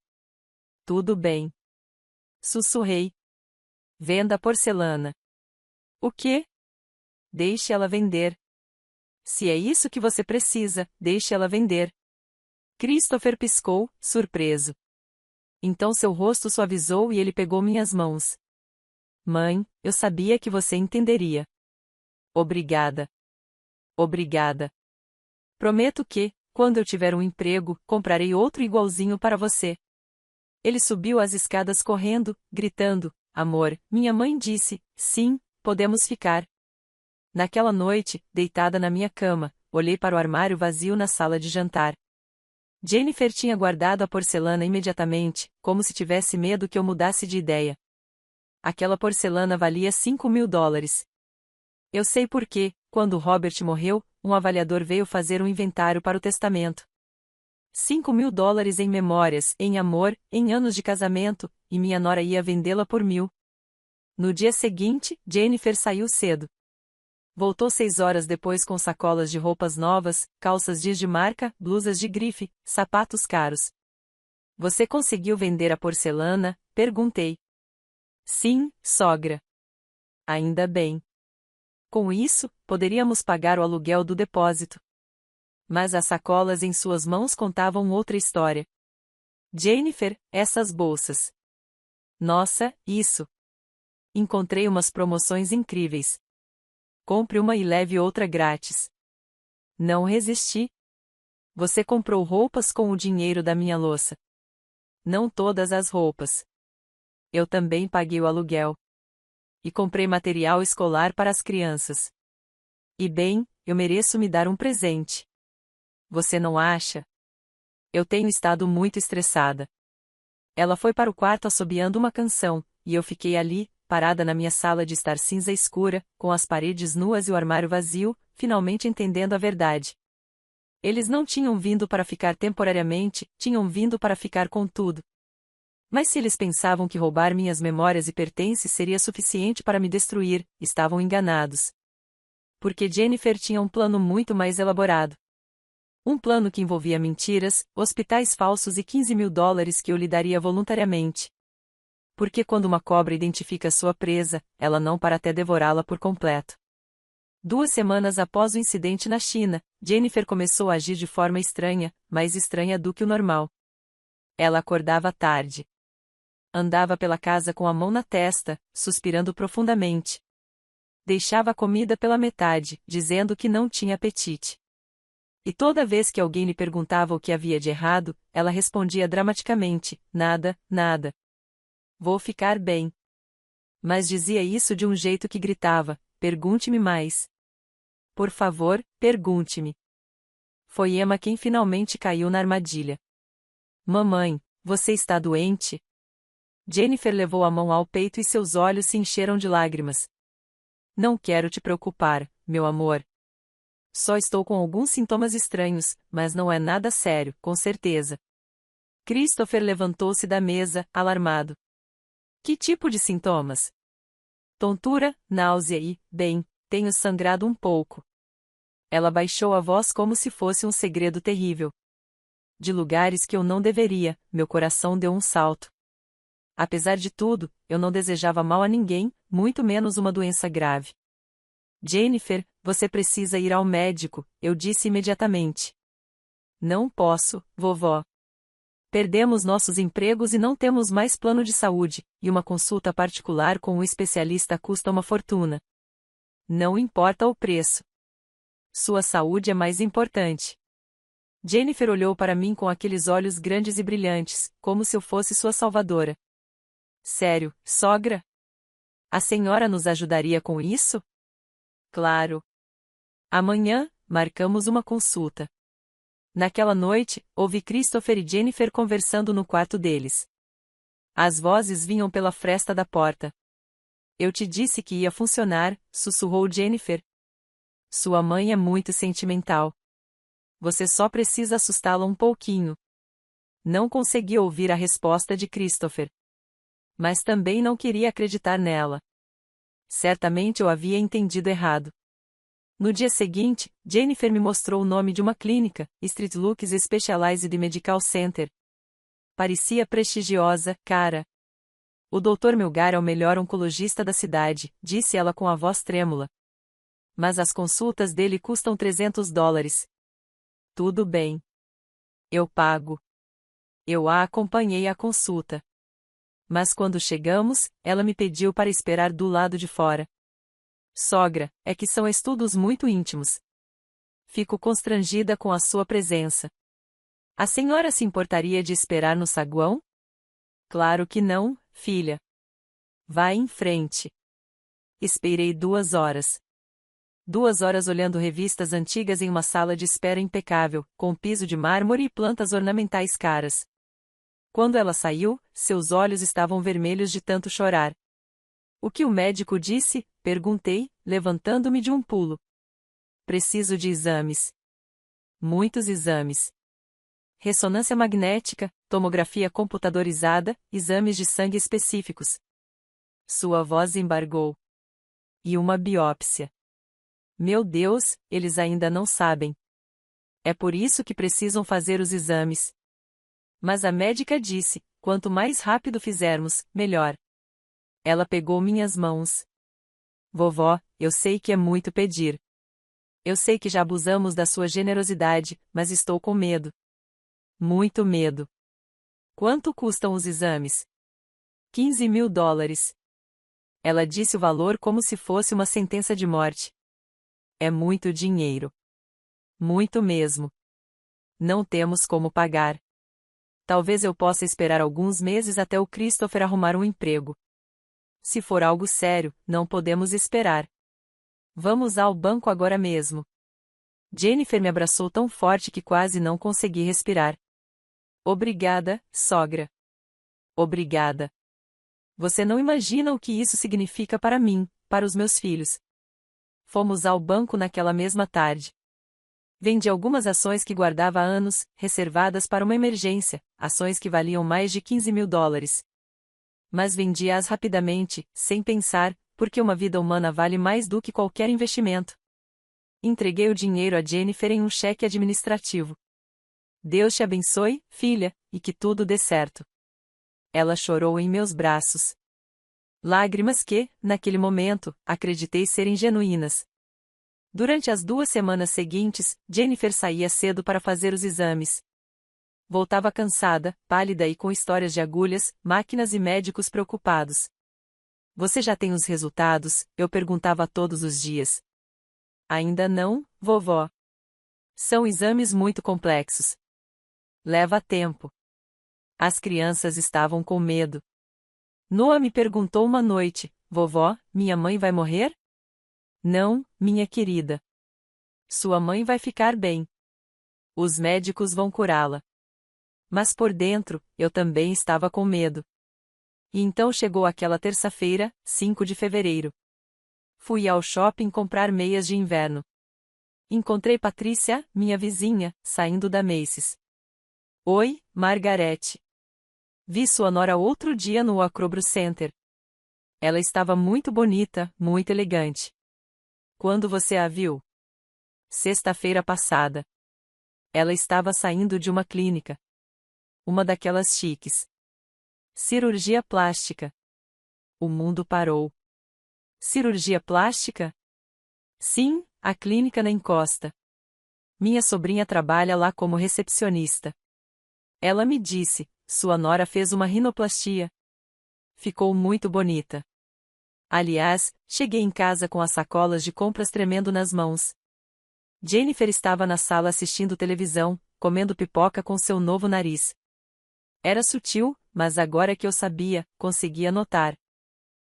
Tudo bem. Sussurrei. Venda a porcelana. O quê? Deixe ela vender. Se é isso que você precisa, deixe ela vender. Christopher piscou, surpreso. Então seu rosto suavizou e ele pegou minhas mãos. Mãe, eu sabia que você entenderia. Obrigada. Obrigada. Prometo que, quando eu tiver um emprego, comprarei outro igualzinho para você. Ele subiu as escadas correndo, gritando, amor, minha mãe disse, sim, podemos ficar. Naquela noite, deitada na minha cama, olhei para o armário vazio na sala de jantar. Jennifer tinha guardado a porcelana imediatamente, como se tivesse medo que eu mudasse de ideia. Aquela porcelana valia $5.000. Eu sei porque, quando Robert morreu, um avaliador veio fazer um inventário para o testamento. $5.000 em memórias, em amor, em anos de casamento, e minha nora ia vendê-la por 1.000. No dia seguinte, Jennifer saiu cedo. Voltou 6 horas depois com sacolas de roupas novas, calças jeans de marca, blusas de grife, sapatos caros. Você conseguiu vender a porcelana? Perguntei. Sim, sogra. Ainda bem. Com isso, poderíamos pagar o aluguel do depósito. Mas as sacolas em suas mãos contavam outra história. Jennifer, essas bolsas. Nossa, isso. Encontrei umas promoções incríveis. Compre uma e leve outra grátis. Não resisti. Você comprou roupas com o dinheiro da minha louça. Não todas as roupas. Eu também paguei o aluguel. E comprei material escolar para as crianças. E bem, eu mereço me dar um presente. Você não acha? Eu tenho estado muito estressada. Ela foi para o quarto assobiando uma canção, e eu fiquei ali, parada na minha sala de estar cinza escura, com as paredes nuas e o armário vazio, finalmente entendendo a verdade. Eles não tinham vindo para ficar temporariamente, tinham vindo para ficar com tudo. Mas se eles pensavam que roubar minhas memórias e pertences seria suficiente para me destruir, estavam enganados. Porque Jennifer tinha um plano muito mais elaborado. Um plano que envolvia mentiras, hospitais falsos e $15.000 que eu lhe daria voluntariamente. Porque quando uma cobra identifica sua presa, ela não para até devorá-la por completo. 2 semanas após o incidente na China, Jennifer começou a agir de forma estranha, mais estranha do que o normal. Ela acordava tarde. Andava pela casa com a mão na testa, suspirando profundamente. Deixava a comida pela metade, dizendo que não tinha apetite. E toda vez que alguém lhe perguntava o que havia de errado, ela respondia dramaticamente: nada, nada. Vou ficar bem. Mas dizia isso de um jeito que gritava: pergunte-me mais. Por favor, pergunte-me. Foi Emma quem finalmente caiu na armadilha. Mamãe, você está doente? Jennifer levou a mão ao peito e seus olhos se encheram de lágrimas. Não quero te preocupar, meu amor. Só estou com alguns sintomas estranhos, mas não é nada sério, com certeza. Christopher levantou-se da mesa, alarmado. Que tipo de sintomas? Tontura, náusea e, bem, tenho sangrado um pouco. Ela baixou a voz como se fosse um segredo terrível. De lugares que eu não deveria, meu coração deu um salto. Apesar de tudo, eu não desejava mal a ninguém, muito menos uma doença grave. Jennifer, você precisa ir ao médico, eu disse imediatamente. Não posso, vovó. Perdemos nossos empregos e não temos mais plano de saúde, e uma consulta particular com um especialista custa uma fortuna. Não importa o preço. Sua saúde é mais importante. Jennifer olhou para mim com aqueles olhos grandes e brilhantes, como se eu fosse sua salvadora. Sério, sogra? A senhora nos ajudaria com isso? Claro. Amanhã, marcamos uma consulta. Naquela noite, ouvi Christopher e Jennifer conversando no quarto deles. As vozes vinham pela fresta da porta. Eu te disse que ia funcionar, sussurrou Jennifer. Sua mãe é muito sentimental. Você só precisa assustá-la um pouquinho. Não consegui ouvir a resposta de Christopher. Mas também não queria acreditar nela. Certamente eu havia entendido errado. No dia seguinte, Jennifer me mostrou o nome de uma clínica, Street Looks Specialized Medical Center. Parecia prestigiosa, cara. O Dr. Melgar é o melhor oncologista da cidade, disse ela com a voz trêmula. Mas as consultas dele custam $300. Tudo bem. Eu pago. Eu a acompanhei à consulta. Mas quando chegamos, ela me pediu para esperar do lado de fora. Sogra, é que são estudos muito íntimos. Fico constrangida com a sua presença. A senhora se importaria de esperar no saguão? Claro que não, filha. Vá em frente. Esperei 2 horas. 2 horas olhando revistas antigas em uma sala de espera impecável, com piso de mármore e plantas ornamentais caras. Quando ela saiu, seus olhos estavam vermelhos de tanto chorar. O que o médico disse? Perguntei, levantando-me de um pulo. Preciso de exames. Muitos exames. Ressonância magnética, tomografia computadorizada, exames de sangue específicos. Sua voz embargou. E uma biópsia. Meu Deus, eles ainda não sabem. É por isso que precisam fazer os exames. Mas a médica disse, quanto mais rápido fizermos, melhor. Ela pegou minhas mãos. Vovó, eu sei que é muito pedir. Eu sei que já abusamos da sua generosidade, mas estou com medo. Muito medo. Quanto custam os exames? $15.000. Ela disse o valor como se fosse uma sentença de morte. É muito dinheiro. Muito mesmo. Não temos como pagar. Talvez eu possa esperar alguns meses até o Christopher arrumar um emprego. Se for algo sério, não podemos esperar. Vamos ao banco agora mesmo. Jennifer me abraçou tão forte que quase não consegui respirar. Obrigada, sogra. Obrigada. Você não imagina o que isso significa para mim, para os meus filhos. Fomos ao banco naquela mesma tarde. Vendi algumas ações que guardava há anos, reservadas para uma emergência, ações que valiam mais de $15.000. Mas vendi-as rapidamente, sem pensar, porque uma vida humana vale mais do que qualquer investimento. Entreguei o dinheiro a Jennifer em um cheque administrativo. Deus te abençoe, filha, e que tudo dê certo. Ela chorou em meus braços. Lágrimas que, naquele momento, acreditei serem genuínas. Durante as 2 semanas seguintes, Jennifer saía cedo para fazer os exames. Voltava cansada, pálida e com histórias de agulhas, máquinas e médicos preocupados. Você já tem os resultados? Eu perguntava todos os dias. Ainda não, vovó. São exames muito complexos. Leva tempo. As crianças estavam com medo. Noah me perguntou uma noite, vovó, minha mãe vai morrer? Não, minha querida. Sua mãe vai ficar bem. Os médicos vão curá-la. Mas por dentro, eu também estava com medo. E então chegou aquela terça-feira, 5 de fevereiro. Fui ao shopping comprar meias de inverno. Encontrei Patrícia, minha vizinha, saindo da Macy's. Oi, Margarete. Vi sua nora outro dia no Acrobro Center. Ela estava muito bonita, muito elegante. Quando você a viu? Sexta-feira passada. Ela estava saindo de uma clínica. Uma daquelas chiques. Cirurgia plástica. O mundo parou. Cirurgia plástica? Sim, a clínica na encosta. Minha sobrinha trabalha lá como recepcionista. Ela me disse, sua nora fez uma rinoplastia. Ficou muito bonita. Aliás, cheguei em casa com as sacolas de compras tremendo nas mãos. Jennifer estava na sala assistindo televisão, comendo pipoca com seu novo nariz. Era sutil, mas agora que eu sabia, conseguia notar.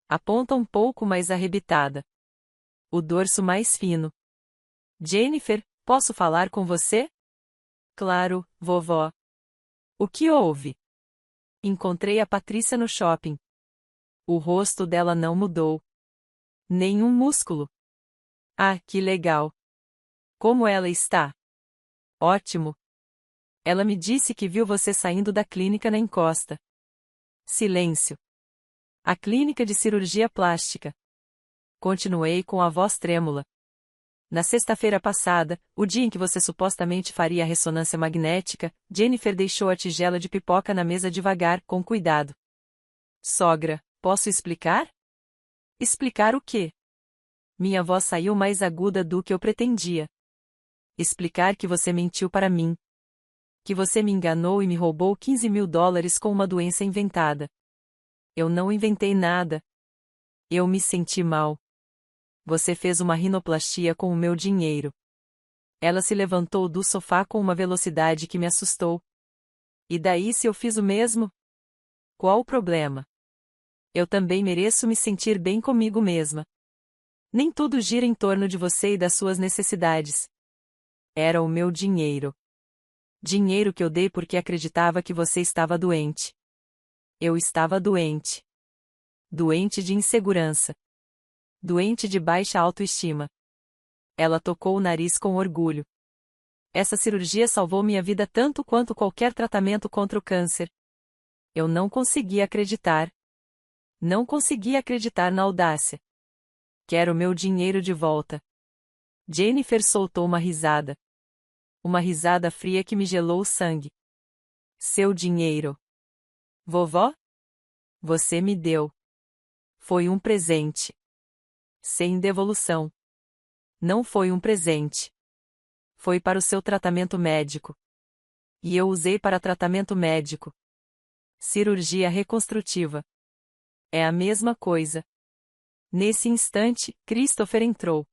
A ponta um pouco mais arrebitada. O dorso mais fino. Jennifer, posso falar com você? Claro, vovó. O que houve? Encontrei a Patrícia no shopping. O rosto dela não mudou. Nenhum músculo. Ah, que legal. Como ela está? Ótimo. Ela me disse que viu você saindo da clínica na encosta. Silêncio. A clínica de cirurgia plástica. Continuei com a voz trêmula. Na sexta-feira passada, o dia em que você supostamente faria a ressonância magnética, Jennifer deixou a tigela de pipoca na mesa devagar, com cuidado. Sogra, posso explicar? Explicar o quê? Minha voz saiu mais aguda do que eu pretendia. Explicar que você mentiu para mim. Que você me enganou e me roubou $15.000 com uma doença inventada. Eu não inventei nada. Eu me senti mal. Você fez uma rinoplastia com o meu dinheiro. Ela se levantou do sofá com uma velocidade que me assustou. E daí se eu fiz o mesmo? Qual o problema? Eu também mereço me sentir bem comigo mesma. Nem tudo gira em torno de você e das suas necessidades. Era o meu dinheiro. Dinheiro que eu dei porque acreditava que você estava doente. Eu estava doente. Doente de insegurança. Doente de baixa autoestima. Ela tocou o nariz com orgulho. Essa cirurgia salvou minha vida tanto quanto qualquer tratamento contra o câncer. Eu não conseguia acreditar. Não conseguia acreditar na audácia. Quero meu dinheiro de volta. Jennifer soltou uma risada. Uma risada fria que me gelou o sangue. Seu dinheiro. Vovó? Você me deu. Foi um presente. Sem devolução. Não foi um presente. Foi para o seu tratamento médico. E eu usei para tratamento médico. Cirurgia reconstrutiva. É a mesma coisa. Nesse instante, Christopher entrou.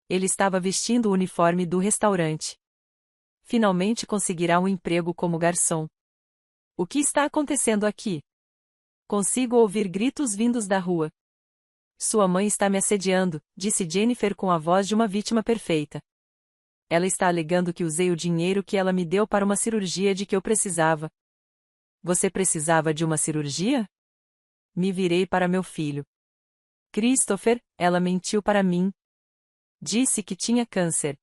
Ele estava vestindo o uniforme do restaurante. Finalmente conseguirá um emprego como garçom. O que está acontecendo aqui? Consigo ouvir gritos vindos da rua. Sua mãe está me assediando, disse Jennifer com a voz de uma vítima perfeita. Ela está alegando que usei o dinheiro que ela me deu para uma cirurgia de que eu precisava. Você precisava de uma cirurgia? Me virei para meu filho. Christopher, ela mentiu para mim. Disse que tinha câncer.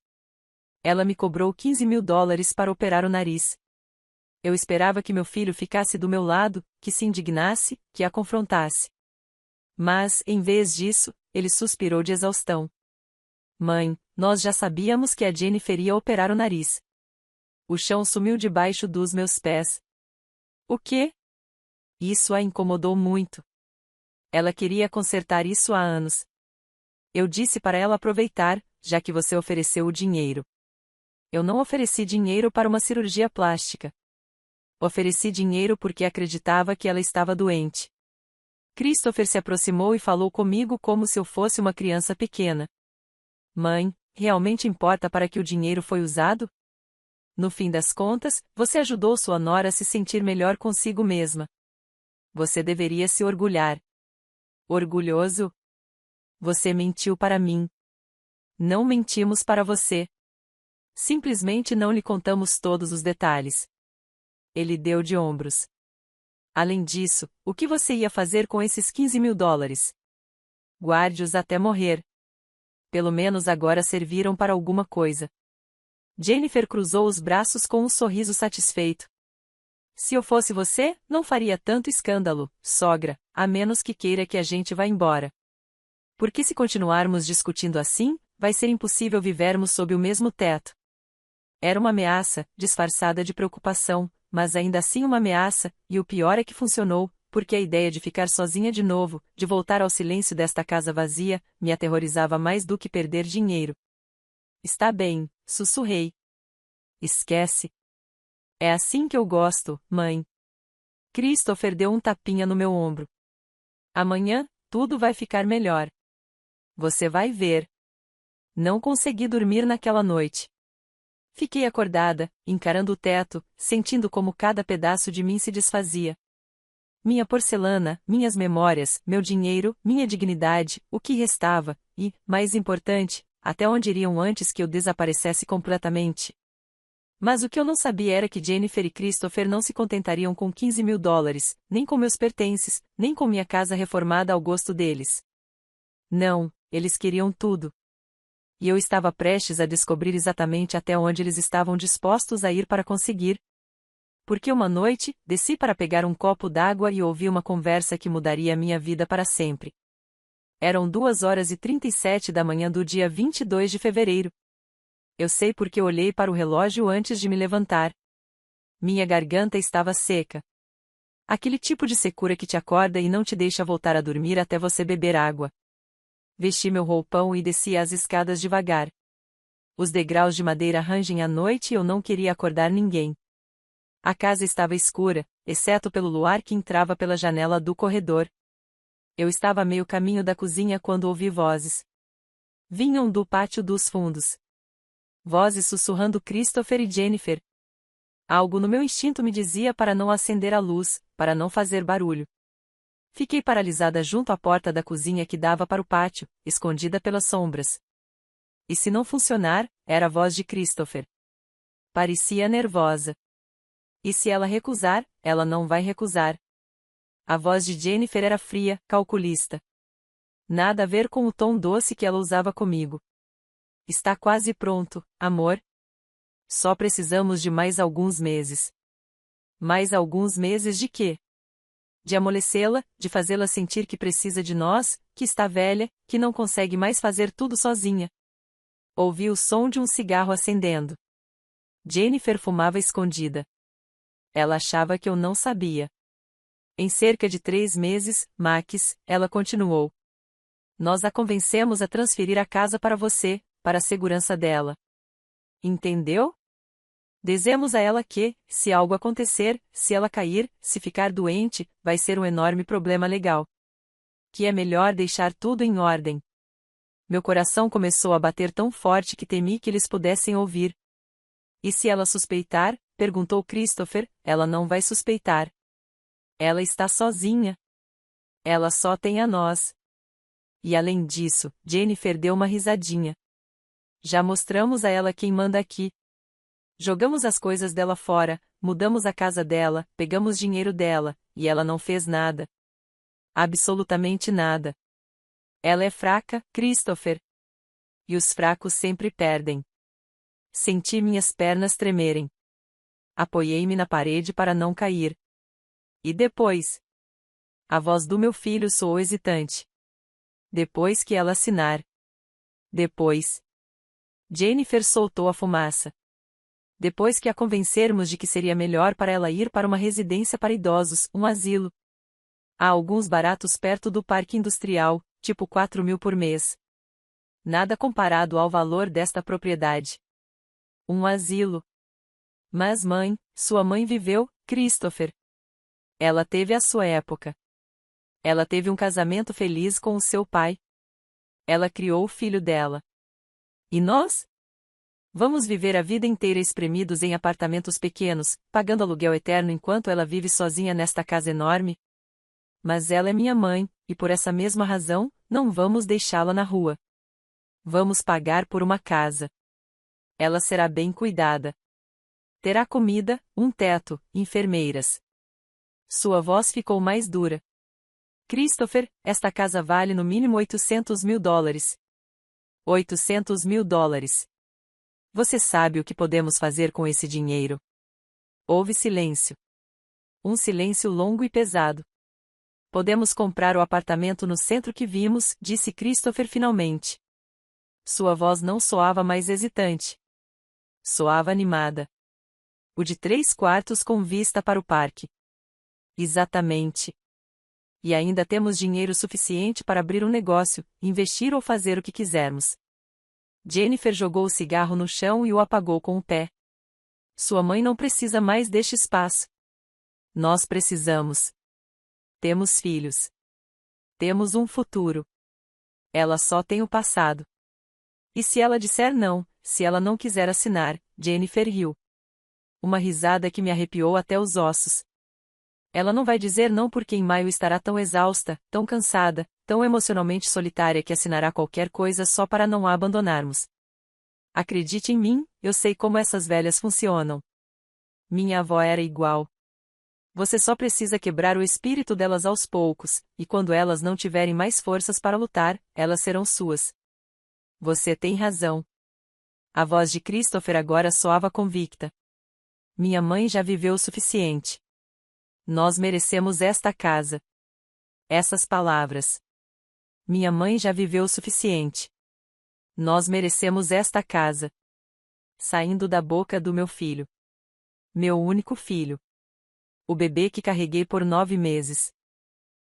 Ela me cobrou $15.000 para operar o nariz. Eu esperava que meu filho ficasse do meu lado, que se indignasse, que a confrontasse. Mas, em vez disso, ele suspirou de exaustão. Mãe, nós já sabíamos que a Jennifer ia operar o nariz. O chão sumiu debaixo dos meus pés. O quê? Isso a incomodou muito. Ela queria consertar isso há anos. Eu disse para ela aproveitar, já que você ofereceu o dinheiro. Eu não ofereci dinheiro para uma cirurgia plástica. Ofereci dinheiro porque acreditava que ela estava doente. Christopher se aproximou e falou comigo como se eu fosse uma criança pequena. Mãe, realmente importa para que o dinheiro foi usado? No fim das contas, você ajudou sua nora a se sentir melhor consigo mesma. Você deveria se orgulhar. Orgulhoso? Você mentiu para mim. Não mentimos para você. Simplesmente não lhe contamos todos os detalhes. Ele deu de ombros. Além disso, o que você ia fazer com esses $15.000? Guarde-os até morrer. Pelo menos agora serviram para alguma coisa. Jennifer cruzou os braços com um sorriso satisfeito. Se eu fosse você, não faria tanto escândalo, sogra, a menos que queira que a gente vá embora. Porque se continuarmos discutindo assim, vai ser impossível vivermos sob o mesmo teto. Era uma ameaça, disfarçada de preocupação, mas ainda assim uma ameaça, e o pior é que funcionou, porque a ideia de ficar sozinha de novo, de voltar ao silêncio desta casa vazia, me aterrorizava mais do que perder dinheiro. Está bem, sussurrei. Esquece. É assim que eu gosto, mãe. Christopher deu um tapinha no meu ombro. Amanhã, tudo vai ficar melhor. Você vai ver. Não consegui dormir naquela noite. Fiquei acordada, encarando o teto, sentindo como cada pedaço de mim se desfazia. Minha porcelana, minhas memórias, meu dinheiro, minha dignidade, o que restava, e, mais importante, até onde iriam antes que eu desaparecesse completamente. Mas o que eu não sabia era que Jennifer e Christopher não se contentariam com $15.000, nem com meus pertences, nem com minha casa reformada ao gosto deles. Não, eles queriam tudo. E eu estava prestes a descobrir exatamente até onde eles estavam dispostos a ir para conseguir. Porque uma noite, desci para pegar um copo d'água e ouvi uma conversa que mudaria minha vida para sempre. Eram 2h37 da manhã do dia 22 de fevereiro. Eu sei porque olhei para o relógio antes de me levantar. Minha garganta estava seca. Aquele tipo de secura que te acorda e não te deixa voltar a dormir até você beber água. Vesti meu roupão e desci as escadas devagar. Os degraus de madeira rangem à noite e eu não queria acordar ninguém. A casa estava escura, exceto pelo luar que entrava pela janela do corredor. Eu estava a meio caminho da cozinha quando ouvi vozes. Vinham do pátio dos fundos. Vozes sussurrando Christopher e Jennifer. Algo no meu instinto me dizia para não acender a luz, para não fazer barulho. Fiquei paralisada junto à porta da cozinha que dava para o pátio, escondida pelas sombras. E se não funcionar, era a voz de Christopher. Parecia nervosa. E se ela recusar, ela não vai recusar. A voz de Jennifer era fria, calculista. Nada a ver com o tom doce que ela usava comigo. Está quase pronto, amor. Só precisamos de mais alguns meses. Mais alguns meses de quê? De amolecê-la, de fazê-la sentir que precisa de nós, que está velha, que não consegue mais fazer tudo sozinha. Ouvi o som de um cigarro acendendo. Jennifer fumava escondida. Ela achava que eu não sabia. Em cerca de 3 meses, Max, ela continuou. Nós a convencemos a transferir a casa para você, para a segurança dela. Entendeu? Dizemos a ela que, se algo acontecer, se ela cair, se ficar doente, vai ser um enorme problema legal. Que é melhor deixar tudo em ordem. Meu coração começou a bater tão forte que temi que eles pudessem ouvir. E se ela suspeitar? Perguntou Christopher. Ela não vai suspeitar. Ela está sozinha. Ela só tem a nós. E além disso, Jennifer deu uma risadinha. Já mostramos a ela quem manda aqui. Jogamos as coisas dela fora, mudamos a casa dela, pegamos dinheiro dela, e ela não fez nada. Absolutamente nada. Ela é fraca, Christopher. E os fracos sempre perdem. Senti minhas pernas tremerem. Apoiei-me na parede para não cair. E depois? A voz do meu filho soou hesitante. Depois que ela assinar. Depois. Jennifer soltou a fumaça. Depois que a convencermos de que seria melhor para ela ir para uma residência para idosos, um asilo. Há alguns baratos perto do parque industrial, tipo 4.000 por mês. Nada comparado ao valor desta propriedade. Um asilo. Mas mãe, sua mãe viveu, Christopher. Ela teve a sua época. Ela teve um casamento feliz com o seu pai. Ela criou o filho dela. E nós? Vamos viver a vida inteira espremidos em apartamentos pequenos, pagando aluguel eterno enquanto ela vive sozinha nesta casa enorme? Mas ela é minha mãe, e por essa mesma razão, não vamos deixá-la na rua. Vamos pagar por uma casa. Ela será bem cuidada. Terá comida, um teto, enfermeiras. Sua voz ficou mais dura. Christopher, esta casa vale no mínimo $800.000. $800.000. Você sabe o que podemos fazer com esse dinheiro? Houve silêncio. Um silêncio longo e pesado. Podemos comprar o apartamento no centro que vimos, disse Christopher finalmente. Sua voz não soava mais hesitante. Soava animada. O de 3 quartos com vista para o parque. Exatamente. E ainda temos dinheiro suficiente para abrir um negócio, investir ou fazer o que quisermos. Jennifer jogou o cigarro no chão e o apagou com o pé. Sua mãe não precisa mais deste espaço. Nós precisamos. Temos filhos. Temos um futuro. Ela só tem o passado. E se ela disser não, se ela não quiser assinar, Jennifer riu. Uma risada que me arrepiou até os ossos. Ela não vai dizer não porque em maio estará tão exausta, tão cansada, tão emocionalmente solitária que assinará qualquer coisa só para não a abandonarmos. Acredite em mim, eu sei como essas velhas funcionam. Minha avó era igual. Você só precisa quebrar o espírito delas aos poucos, e quando elas não tiverem mais forças para lutar, elas serão suas. Você tem razão. A voz de Christopher agora soava convicta. Minha mãe já viveu o suficiente. Nós merecemos esta casa. Essas palavras. Minha mãe já viveu o suficiente. Nós merecemos esta casa. Saindo da boca do meu filho. Meu único filho. O bebê que carreguei por 9 meses.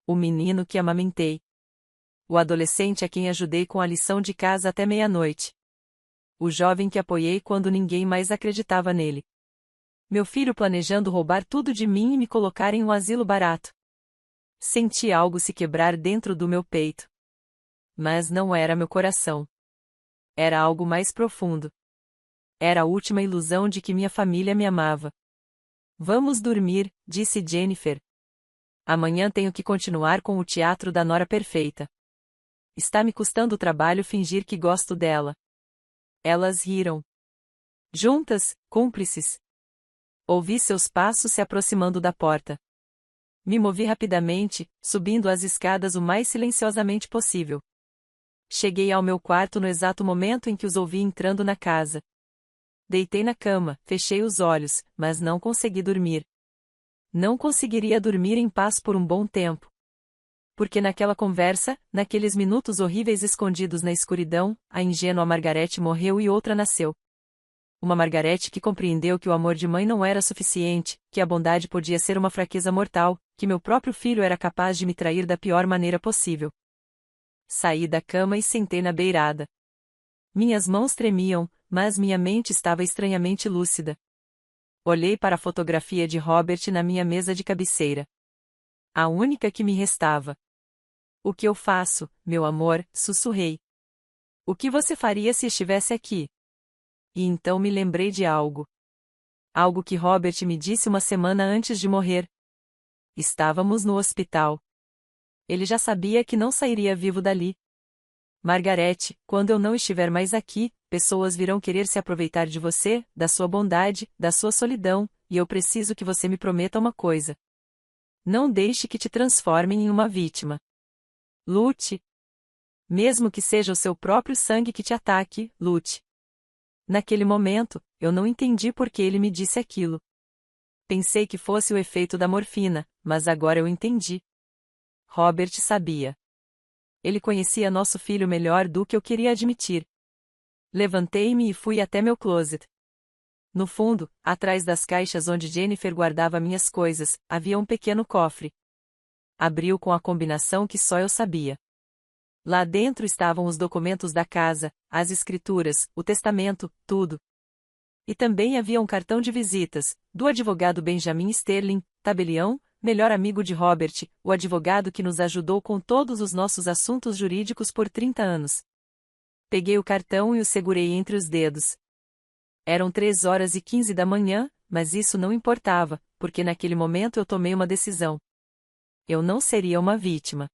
O menino que amamentei. O adolescente a quem ajudei com a lição de casa até meia-noite. O jovem que apoiei quando ninguém mais acreditava nele. Meu filho planejando roubar tudo de mim e me colocar em um asilo barato. Senti algo se quebrar dentro do meu peito. Mas não era meu coração. Era algo mais profundo. Era a última ilusão de que minha família me amava. Vamos dormir, disse Jennifer. Amanhã tenho que continuar com o teatro da nora perfeita. Está me custando trabalho fingir que gosto dela. Elas riram. Juntas, cúmplices. Ouvi seus passos se aproximando da porta. Me movi rapidamente, subindo as escadas o mais silenciosamente possível. Cheguei ao meu quarto no exato momento em que os ouvi entrando na casa. Deitei na cama, fechei os olhos, mas não consegui dormir. Não conseguiria dormir em paz por um bom tempo. Porque naquela conversa, naqueles minutos horríveis escondidos na escuridão, a ingênua Margarete morreu e outra nasceu. Uma Margarete que compreendeu que o amor de mãe não era suficiente, que a bondade podia ser uma fraqueza mortal, que meu próprio filho era capaz de me trair da pior maneira possível. Saí da cama e sentei na beirada. Minhas mãos tremiam, mas minha mente estava estranhamente lúcida. Olhei para a fotografia de Robert na minha mesa de cabeceira. A única que me restava. O que eu faço, meu amor? Sussurrei. O que você faria se estivesse aqui? E então me lembrei de algo. Algo que Robert me disse uma semana antes de morrer. Estávamos no hospital. Ele já sabia que não sairia vivo dali. Margarete, quando eu não estiver mais aqui, pessoas virão querer se aproveitar de você, da sua bondade, da sua solidão, e eu preciso que você me prometa uma coisa. Não deixe que te transformem em uma vítima. Lute. Mesmo que seja o seu próprio sangue que te ataque, lute. Naquele momento, eu não entendi por que ele me disse aquilo. Pensei que fosse o efeito da morfina, mas agora eu entendi. Robert sabia. Ele conhecia nosso filho melhor do que eu queria admitir. Levantei-me e fui até meu closet. No fundo, atrás das caixas onde Jennifer guardava minhas coisas, havia um pequeno cofre. Abri-o com a combinação que só eu sabia. Lá dentro estavam os documentos da casa, as escrituras, o testamento, tudo. E também havia um cartão de visitas, do advogado Benjamin Sterling, tabelião, melhor amigo de Robert, o advogado que nos ajudou com todos os nossos assuntos jurídicos por 30 anos. Peguei o cartão e o segurei entre os dedos. Eram 3h15 da manhã, mas isso não importava, porque naquele momento eu tomei uma decisão. Eu não seria uma vítima.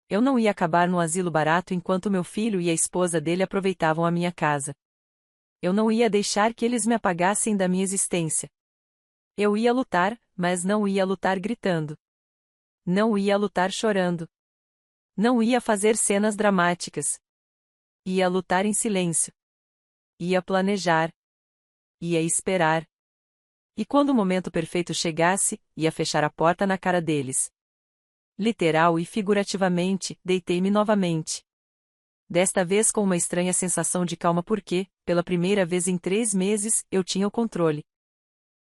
Eu não ia acabar no asilo barato enquanto meu filho e a esposa dele aproveitavam a minha casa. Eu não ia deixar que eles me apagassem da minha existência. Eu ia lutar, mas não ia lutar gritando. Não ia lutar chorando. Não ia fazer cenas dramáticas. Ia lutar em silêncio. Ia planejar. Ia esperar. E quando o momento perfeito chegasse, ia fechar a porta na cara deles. Literal e figurativamente, deitei-me novamente. Desta vez com uma estranha sensação de calma porque, pela primeira vez em 3 meses, eu tinha o controle.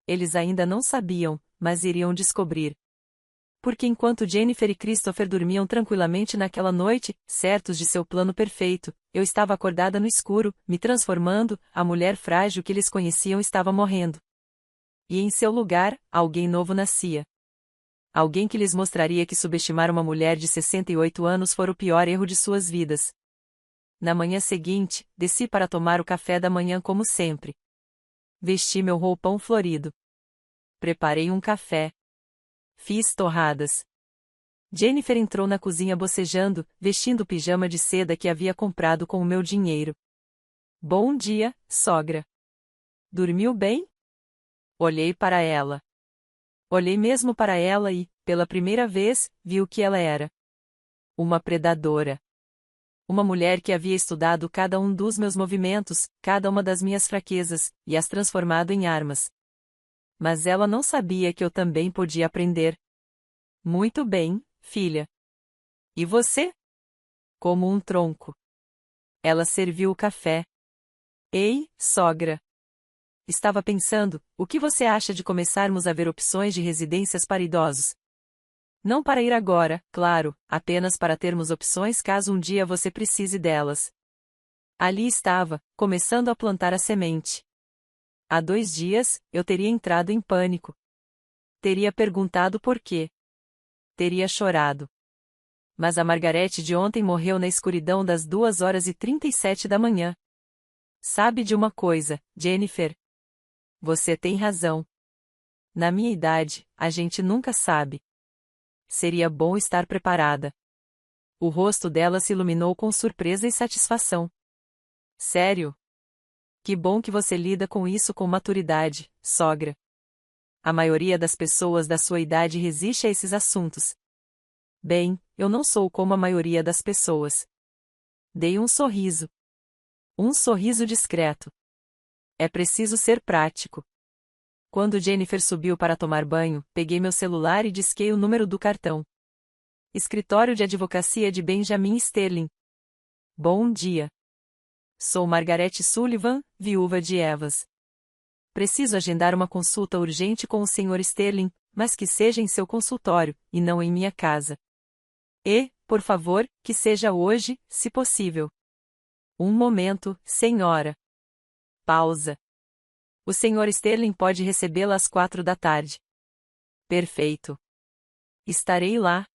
Eles ainda não sabiam, mas iriam descobrir. Porque enquanto Jennifer e Christopher dormiam tranquilamente naquela noite, certos de seu plano perfeito, eu estava acordada no escuro, me transformando, a mulher frágil que eles conheciam estava morrendo. E em seu lugar, alguém novo nascia. Alguém que lhes mostraria que subestimar uma mulher de 68 anos fora o pior erro de suas vidas. Na manhã seguinte, desci para tomar o café da manhã como sempre. Vesti meu roupão florido. Preparei um café. Fiz torradas. Jennifer entrou na cozinha bocejando, vestindo o pijama de seda que havia comprado com o meu dinheiro. Bom dia, sogra. Dormiu bem? Olhei para ela. Olhei mesmo para ela e, pela primeira vez, vi o que ela era. Uma predadora. Uma mulher que havia estudado cada um dos meus movimentos, cada uma das minhas fraquezas, e as transformado em armas. Mas ela não sabia que eu também podia aprender. Muito bem, filha. E você? Como um tronco. Ela serviu o café. Ei, sogra. Estava pensando, o que você acha de começarmos a ver opções de residências para idosos? Não para ir agora, claro, apenas para termos opções caso um dia você precise delas. Ali estava, começando a plantar a semente. Há 2 dias, eu teria entrado em pânico. Teria perguntado por quê. Teria chorado. Mas a Margarete de ontem morreu na escuridão das 2h37 da manhã. Sabe de uma coisa, Jennifer? Você tem razão. Na minha idade, a gente nunca sabe. Seria bom estar preparada. O rosto dela se iluminou com surpresa e satisfação. Sério? Que bom que você lida com isso com maturidade, sogra. A maioria das pessoas da sua idade resiste a esses assuntos. Bem, eu não sou como a maioria das pessoas. Dei um sorriso. Um sorriso discreto. É preciso ser prático. Quando Jennifer subiu para tomar banho, peguei meu celular e disquei o número do cartão. Escritório de Advocacia de Benjamin Sterling. Bom dia. Sou Margaret Sullivan, viúva de Evans. Preciso agendar uma consulta urgente com o Sr. Sterling, mas que seja em seu consultório, e não em minha casa. E, por favor, que seja hoje, se possível. Um momento, senhora. Pausa. O Sr. Sterling pode recebê-la às 16h. Perfeito. Estarei lá.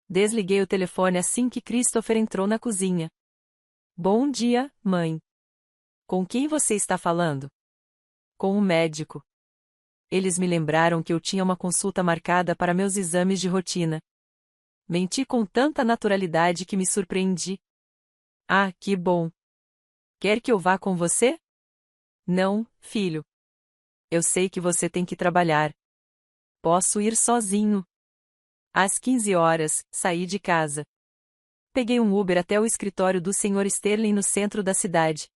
Desliguei o telefone assim que Christopher entrou na cozinha. Bom dia, mãe. Com quem você está falando? Com o médico. Eles me lembraram que eu tinha uma consulta marcada para meus exames de rotina. Menti com tanta naturalidade que me surpreendi. Ah, que bom. Quer que eu vá com você? Não, filho. Eu sei que você tem que trabalhar. Posso ir sozinho. Às 15h, saí de casa. Peguei um Uber até o escritório do Sr. Sterling no centro da cidade.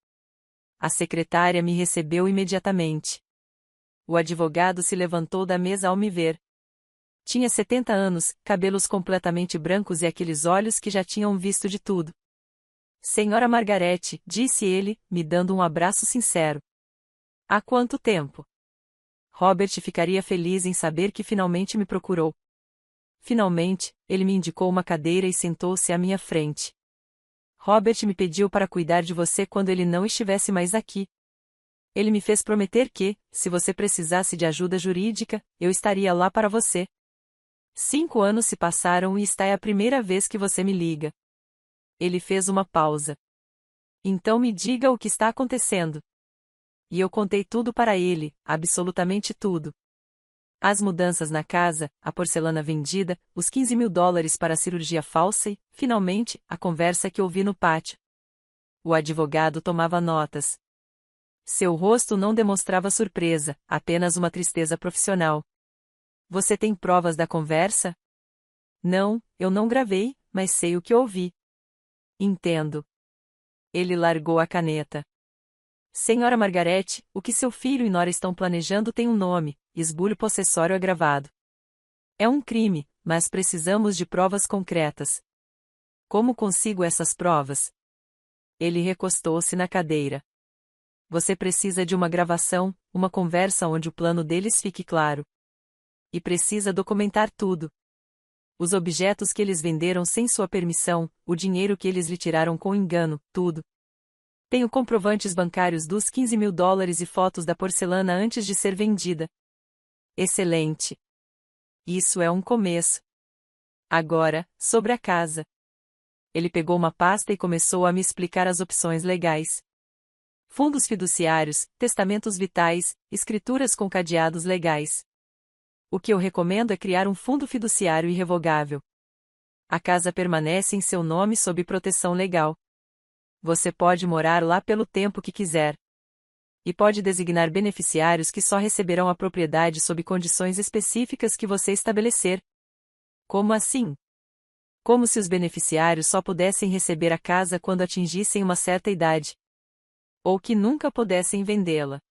A secretária me recebeu imediatamente. O advogado se levantou da mesa ao me ver. Tinha 70 anos, cabelos completamente brancos e aqueles olhos que já tinham visto de tudo. Senhora Margarete, disse ele, me dando um abraço sincero. Há quanto tempo? Robert ficaria feliz em saber que finalmente me procurou. Finalmente, ele me indicou uma cadeira e sentou-se à minha frente. Robert me pediu para cuidar de você quando ele não estivesse mais aqui. Ele me fez prometer que, se você precisasse de ajuda jurídica, eu estaria lá para você. 5 anos se passaram e esta é a primeira vez que você me liga. Ele fez uma pausa. Então me diga o que está acontecendo. E eu contei tudo para ele, absolutamente tudo. As mudanças na casa, a porcelana vendida, os $15.000 para a cirurgia falsa e, finalmente, a conversa que ouvi no pátio. O advogado tomava notas. Seu rosto não demonstrava surpresa, apenas uma tristeza profissional. Você tem provas da conversa? Não, eu não gravei, mas sei o que ouvi. Entendo. Ele largou a caneta. Senhora Margarete, o que seu filho e nora estão planejando tem um nome: esbulho possessório agravado. É um crime, mas precisamos de provas concretas. Como consigo essas provas? Ele recostou-se na cadeira. Você precisa de uma gravação, uma conversa onde o plano deles fique claro. E precisa documentar tudo. Os objetos que eles venderam sem sua permissão, o dinheiro que eles lhe tiraram com engano, tudo. Tenho comprovantes bancários dos $15.000 e fotos da porcelana antes de ser vendida. Excelente. Isso é um começo. Agora, sobre a casa. Ele pegou uma pasta e começou a me explicar as opções legais. Fundos fiduciários, testamentos vitais, escrituras com cadeados legais. O que eu recomendo é criar um fundo fiduciário irrevogável. A casa permanece em seu nome sob proteção legal. Você pode morar lá pelo tempo que quiser. E pode designar beneficiários que só receberão a propriedade sob condições específicas que você estabelecer. Como assim? Como se os beneficiários só pudessem receber a casa quando atingissem uma certa idade. Ou que nunca pudessem vendê-la.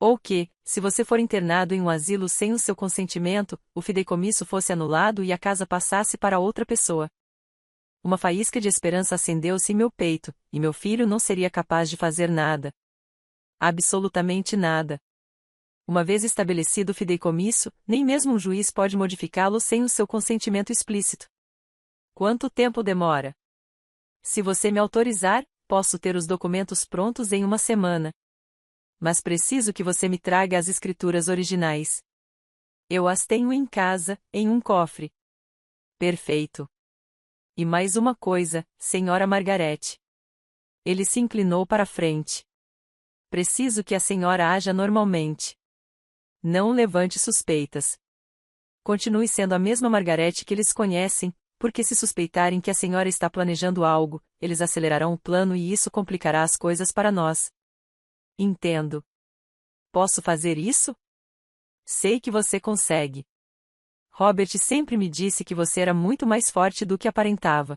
Ou que, se você for internado em um asilo sem o seu consentimento, o fideicomisso fosse anulado e a casa passasse para outra pessoa. Uma faísca de esperança acendeu-se em meu peito, e meu filho não seria capaz de fazer nada. Absolutamente nada. Uma vez estabelecido o fideicomisso, nem mesmo um juiz pode modificá-lo sem o seu consentimento explícito. Quanto tempo demora? Se você me autorizar, posso ter os documentos prontos em uma semana. Mas preciso que você me traga as escrituras originais. Eu as tenho em casa, em um cofre. Perfeito. E mais uma coisa, senhora Margarete. Ele se inclinou para a frente. Preciso que a senhora haja normalmente. Não levante suspeitas. Continue sendo a mesma Margarete que eles conhecem, porque se suspeitarem que a senhora está planejando algo, eles acelerarão o plano e isso complicará as coisas para nós. Entendo. Posso fazer isso? Sei que você consegue. Robert sempre me disse que você era muito mais forte do que aparentava.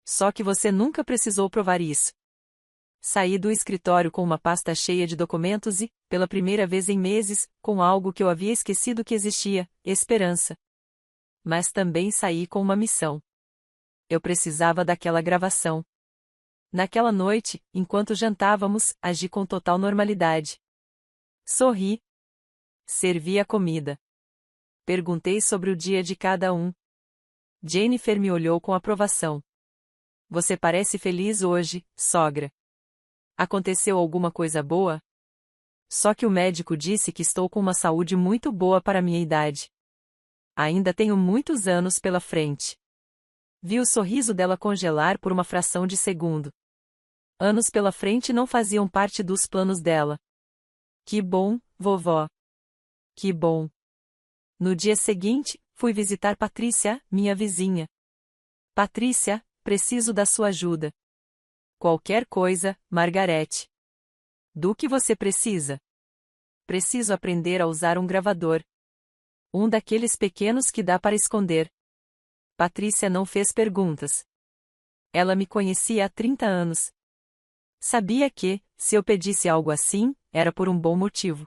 Só que você nunca precisou provar isso. Saí do escritório com uma pasta cheia de documentos e, pela primeira vez em meses, com algo que eu havia esquecido que existia, esperança. Mas também saí com uma missão. Eu precisava daquela gravação. Naquela noite, enquanto jantávamos, agi com total normalidade. Sorri. Servi a comida. Perguntei sobre o dia de cada um. Jennifer me olhou com aprovação. Você parece feliz hoje, sogra. Aconteceu alguma coisa boa? Só que o médico disse que estou com uma saúde muito boa para minha idade. Ainda tenho muitos anos pela frente. Vi o sorriso dela congelar por uma fração de segundo. Anos pela frente não faziam parte dos planos dela. Que bom, vovó. Que bom. No dia seguinte, fui visitar Patrícia, minha vizinha. Patrícia, preciso da sua ajuda. Qualquer coisa, Margarete. Do que você precisa? Preciso aprender a usar um gravador. Um daqueles pequenos que dá para esconder. Patrícia não fez perguntas. Ela me conhecia há 30 anos. Sabia que, se eu pedisse algo assim, era por um bom motivo.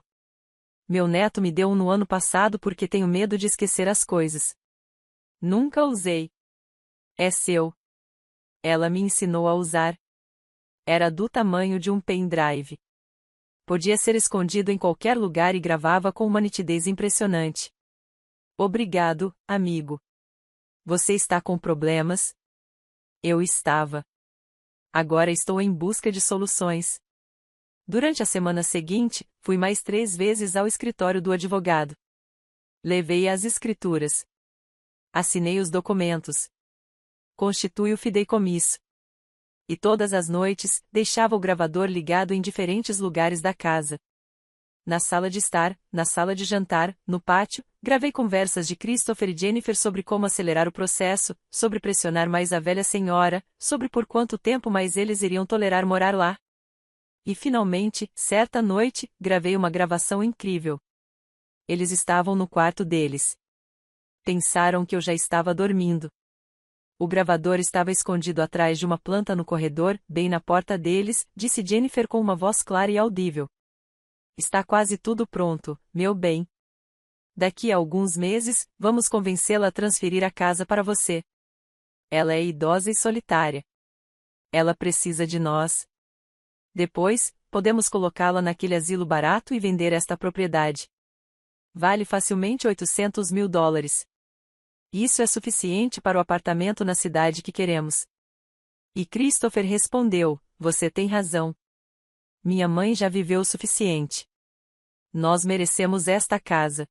Meu neto me deu um no ano passado porque tenho medo de esquecer as coisas. Nunca usei. É seu. Ela me ensinou a usar. Era do tamanho de um pendrive. Podia ser escondido em qualquer lugar e gravava com uma nitidez impressionante. Obrigado, amigo. Você está com problemas? Eu estava. Agora estou em busca de soluções. Durante a semana seguinte, fui mais 3 vezes ao escritório do advogado. Levei as escrituras. Assinei os documentos. Constitui o fideicomisso. E todas as noites, deixava o gravador ligado em diferentes lugares da casa. Na sala de estar, na sala de jantar, no pátio, gravei conversas de Christopher e Jennifer sobre como acelerar o processo, sobre pressionar mais a velha senhora, sobre por quanto tempo mais eles iriam tolerar morar lá. E finalmente, certa noite, gravei uma gravação incrível. Eles estavam no quarto deles. Pensaram que eu já estava dormindo. O gravador estava escondido atrás de uma planta no corredor, bem na porta deles, disse Jennifer com uma voz clara e audível. Está quase tudo pronto, meu bem. Daqui a alguns meses, vamos convencê-la a transferir a casa para você. Ela é idosa e solitária. Ela precisa de nós. Depois, podemos colocá-la naquele asilo barato e vender esta propriedade. Vale facilmente $800.000. Isso é suficiente para o apartamento na cidade que queremos. E Christopher respondeu, você tem razão. Minha mãe já viveu o suficiente. Nós merecemos esta casa.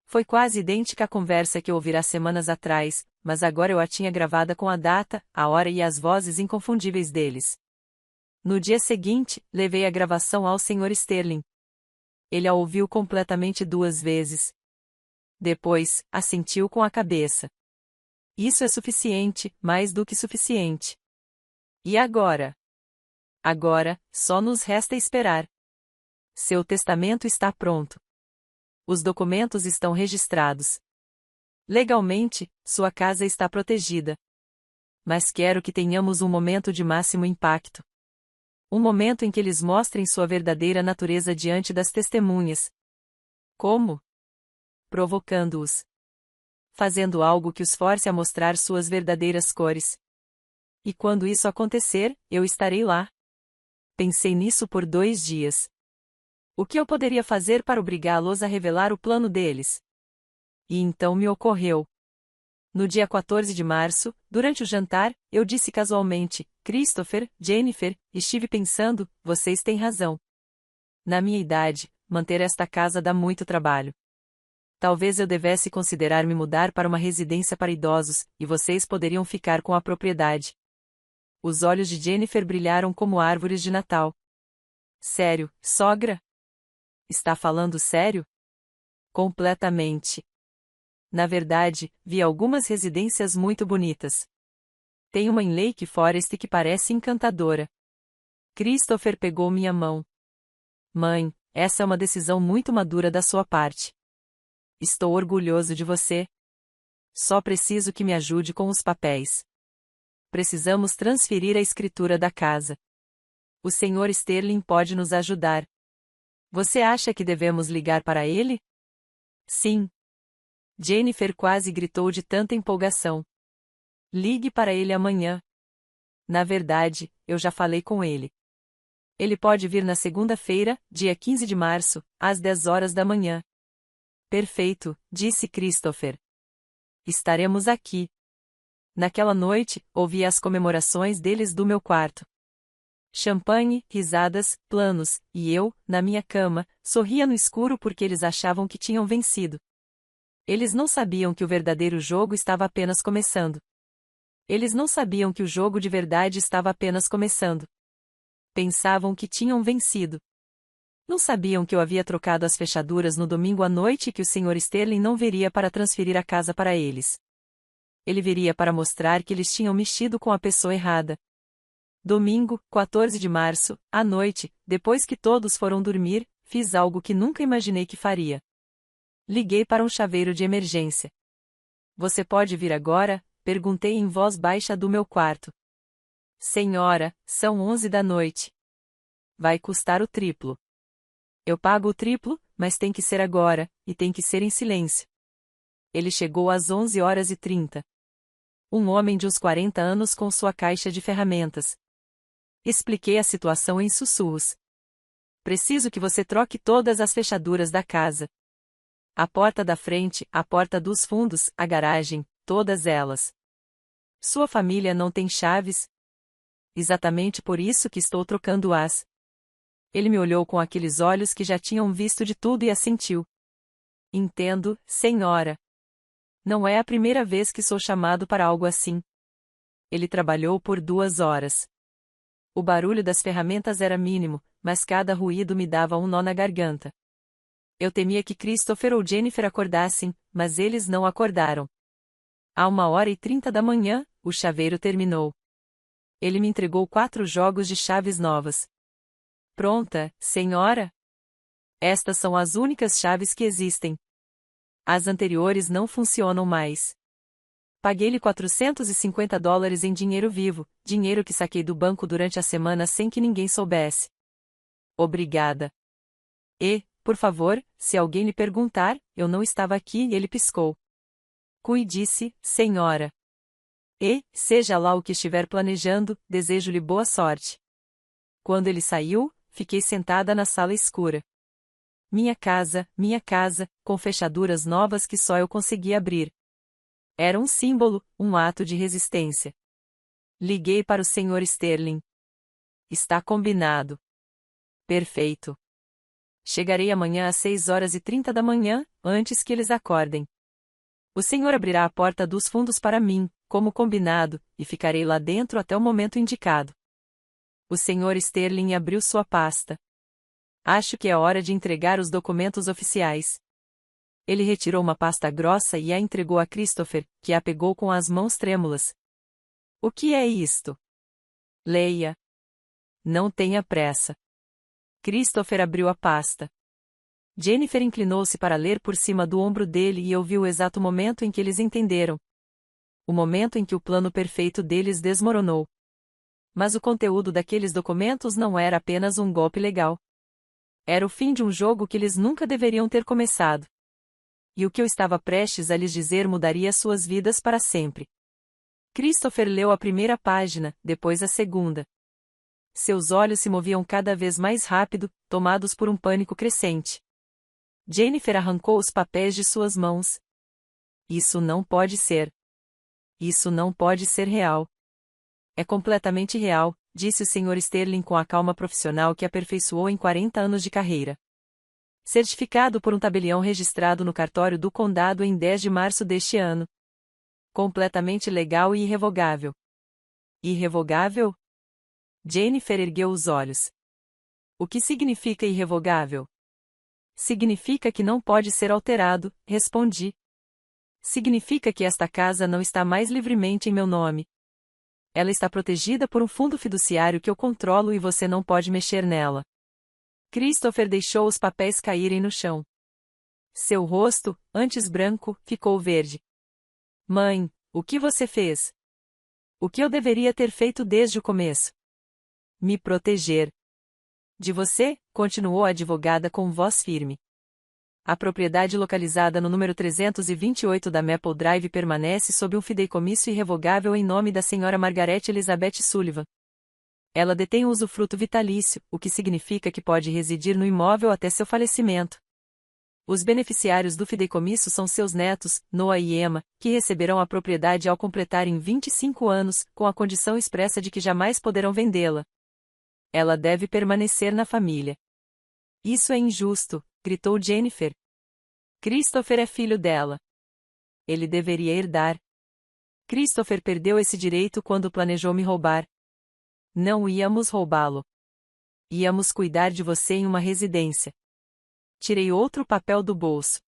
Foi quase idêntica à conversa que eu ouvira semanas atrás, mas agora eu a tinha gravada com a data, a hora e as vozes inconfundíveis deles. No dia seguinte, levei a gravação ao Sr. Sterling. Ele a ouviu completamente 2 vezes. Depois, assentiu com a cabeça. Isso é suficiente, mais do que suficiente. E agora? Agora, só nos resta esperar. Seu testamento está pronto. Os documentos estão registrados. Legalmente, sua casa está protegida. Mas quero que tenhamos um momento de máximo impacto. Um momento em que eles mostrem sua verdadeira natureza diante das testemunhas. Como? Provocando-os. Fazendo algo que os force a mostrar suas verdadeiras cores. E quando isso acontecer, eu estarei lá. Pensei nisso por 2 dias. O que eu poderia fazer para obrigá-los a revelar o plano deles? E então me ocorreu. No dia 14 de março, durante o jantar, eu disse casualmente, Christopher, Jennifer, estive pensando, vocês têm razão. Na minha idade, manter esta casa dá muito trabalho. Talvez eu devesse considerar me mudar para uma residência para idosos, e vocês poderiam ficar com a propriedade. Os olhos de Jennifer brilharam como árvores de Natal. Sério, sogra? Está falando sério? Completamente. Na verdade, vi algumas residências muito bonitas. Tem uma em Lake Forest que parece encantadora. Christopher pegou minha mão. Mãe, essa é uma decisão muito madura da sua parte. Estou orgulhoso de você. Só preciso que me ajude com os papéis. Precisamos transferir a escritura da casa. O Sr. Sterling pode nos ajudar. Você acha que devemos ligar para ele? Sim. Jennifer quase gritou de tanta empolgação. Ligue para ele amanhã. Na verdade, eu já falei com ele. Ele pode vir na segunda-feira, dia 15 de março, às 10 horas da manhã. Perfeito, disse Christopher. Estaremos aqui. Naquela noite, ouvi as comemorações deles do meu quarto. Champanhe, risadas, planos, e eu, na minha cama, sorria no escuro porque eles achavam que tinham vencido. Eles não sabiam que o verdadeiro jogo estava apenas começando. Eles não sabiam que o jogo de verdade estava apenas começando. Pensavam que tinham vencido. Não sabiam que eu havia trocado as fechaduras no domingo à noite e que o Sr. Sterling não viria para transferir a casa para eles. Ele viria para mostrar que eles tinham mexido com a pessoa errada. Domingo, 14 de março, à noite, depois que todos foram dormir, fiz algo que nunca imaginei que faria. Liguei para um chaveiro de emergência. Você pode vir agora? Perguntei em voz baixa do meu quarto. Senhora, são 11 da noite. Vai custar o triplo. Eu pago o triplo, mas tem que ser agora, e tem que ser em silêncio. Ele chegou às 11h30. Um homem de uns 40 anos com sua caixa de ferramentas. Expliquei a situação em sussurros. Preciso que você troque todas as fechaduras da casa. A porta da frente, a porta dos fundos, a garagem, todas elas. Sua família não tem chaves? Exatamente por isso que estou trocando-as. Ele me olhou com aqueles olhos que já tinham visto de tudo e assentiu. Entendo, senhora. Não é a primeira vez que sou chamado para algo assim. Ele trabalhou por 2 horas. O barulho das ferramentas era mínimo, mas cada ruído me dava um nó na garganta. Eu temia que Christopher ou Jennifer acordassem, mas eles não acordaram. À 1h30 da manhã, o chaveiro terminou. Ele me entregou 4 jogos de chaves novas. Pronta, senhora? Estas são as únicas chaves que existem. As anteriores não funcionam mais. Paguei-lhe $450 em dinheiro vivo, dinheiro que saquei do banco durante a semana sem que ninguém soubesse. Obrigada. E, por favor, se alguém lhe perguntar, eu não estava aqui e ele piscou. Cuide-se, senhora. E, seja lá o que estiver planejando, desejo-lhe boa sorte. Quando ele saiu, fiquei sentada na sala escura. Minha casa, com fechaduras novas que só eu conseguia abrir. Era um símbolo, um ato de resistência. Liguei para o Sr. Sterling. Está combinado. Perfeito. Chegarei amanhã às 6h30 da manhã, antes que eles acordem. O senhor abrirá a porta dos fundos para mim, como combinado, e ficarei lá dentro até o momento indicado. O Sr. Sterling abriu sua pasta. Acho que é hora de entregar os documentos oficiais. Ele retirou uma pasta grossa e a entregou a Christopher, que a pegou com as mãos trêmulas. O que é isto? Leia. Não tenha pressa. Christopher abriu a pasta. Jennifer inclinou-se para ler por cima do ombro dele e eu vi o exato momento em que eles entenderam. O momento em que o plano perfeito deles desmoronou. Mas o conteúdo daqueles documentos não era apenas um golpe legal. Era o fim de um jogo que eles nunca deveriam ter começado. E o que eu estava prestes a lhes dizer mudaria suas vidas para sempre. Christopher leu a primeira página, depois a segunda. Seus olhos se moviam cada vez mais rápido, tomados por um pânico crescente. Jennifer arrancou os papéis de suas mãos. Isso não pode ser. Isso não pode ser real. É completamente real, disse o Sr. Sterling com a calma profissional que aperfeiçoou em 40 anos de carreira. Certificado por um tabelião registrado no cartório do condado em 10 de março deste ano. Completamente legal e irrevogável. Irrevogável? Jennifer ergueu os olhos. O que significa irrevogável? Significa que não pode ser alterado, respondi. Significa que esta casa não está mais livremente em meu nome. Ela está protegida por um fundo fiduciário que eu controlo e você não pode mexer nela. Christopher deixou os papéis caírem no chão. Seu rosto, antes branco, ficou verde. Mãe, o que você fez? O que eu deveria ter feito desde o começo? Me proteger. De você, continuou a advogada com voz firme. A propriedade localizada no número 328 da Maple Drive permanece sob um fideicomisso irrevogável em nome da Sra. Margaret Elizabeth Sullivan. Ela detém o usufruto vitalício, o que significa que pode residir no imóvel até seu falecimento. Os beneficiários do fideicomisso são seus netos, Noah e Emma, que receberão a propriedade ao completarem 25 anos, com a condição expressa de que jamais poderão vendê-la. Ela deve permanecer na família. Isso é injusto, gritou Jennifer. Christopher é filho dela. Ele deveria herdar. Christopher perdeu esse direito quando planejou me roubar. Não íamos roubá-lo. Íamos cuidar de você em uma residência. Tirei outro papel do bolso.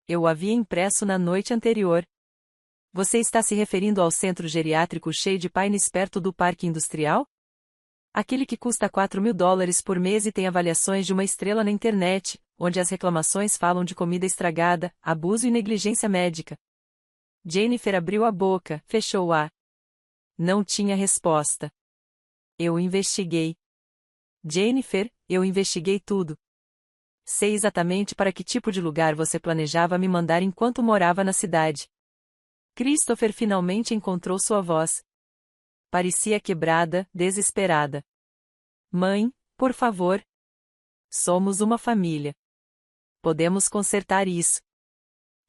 Eu o havia impresso na noite anterior. Você está se referindo ao centro geriátrico Shady Pines perto do Parque Industrial? Aquele que custa $4.000 por mês e tem avaliações de uma estrela na internet, onde as reclamações falam de comida estragada, abuso e negligência médica. Jennifer abriu a boca, fechou-a. Não tinha resposta. Eu investiguei. Jennifer, eu investiguei tudo. Sei exatamente para que tipo de lugar você planejava me mandar enquanto morava na cidade. Christopher finalmente encontrou sua voz. Parecia quebrada, desesperada. Mãe, por favor. Somos uma família. Podemos consertar isso.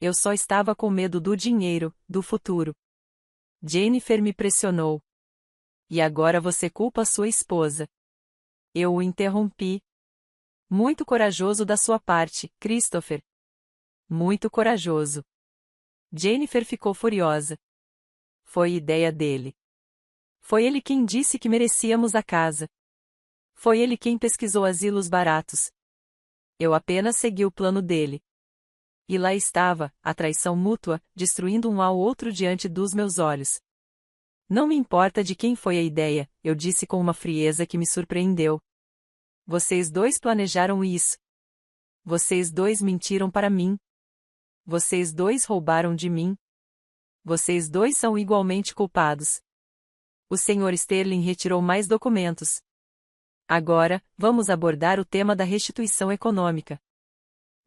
Eu só estava com medo do dinheiro, do futuro. Jennifer me pressionou. E agora você culpa sua esposa. Eu o interrompi. Muito corajoso da sua parte, Christopher. Muito corajoso. Jennifer ficou furiosa. Foi ideia dele. Foi ele quem disse que merecíamos a casa. Foi ele quem pesquisou asilos baratos. Eu apenas segui o plano dele. E lá estava, a traição mútua, destruindo um ao outro diante dos meus olhos. Não me importa de quem foi a ideia, eu disse com uma frieza que me surpreendeu. Vocês dois planejaram isso. Vocês dois mentiram para mim. Vocês dois roubaram de mim. Vocês dois são igualmente culpados. O Sr. Sterling retirou mais documentos. Agora, vamos abordar o tema da restituição econômica.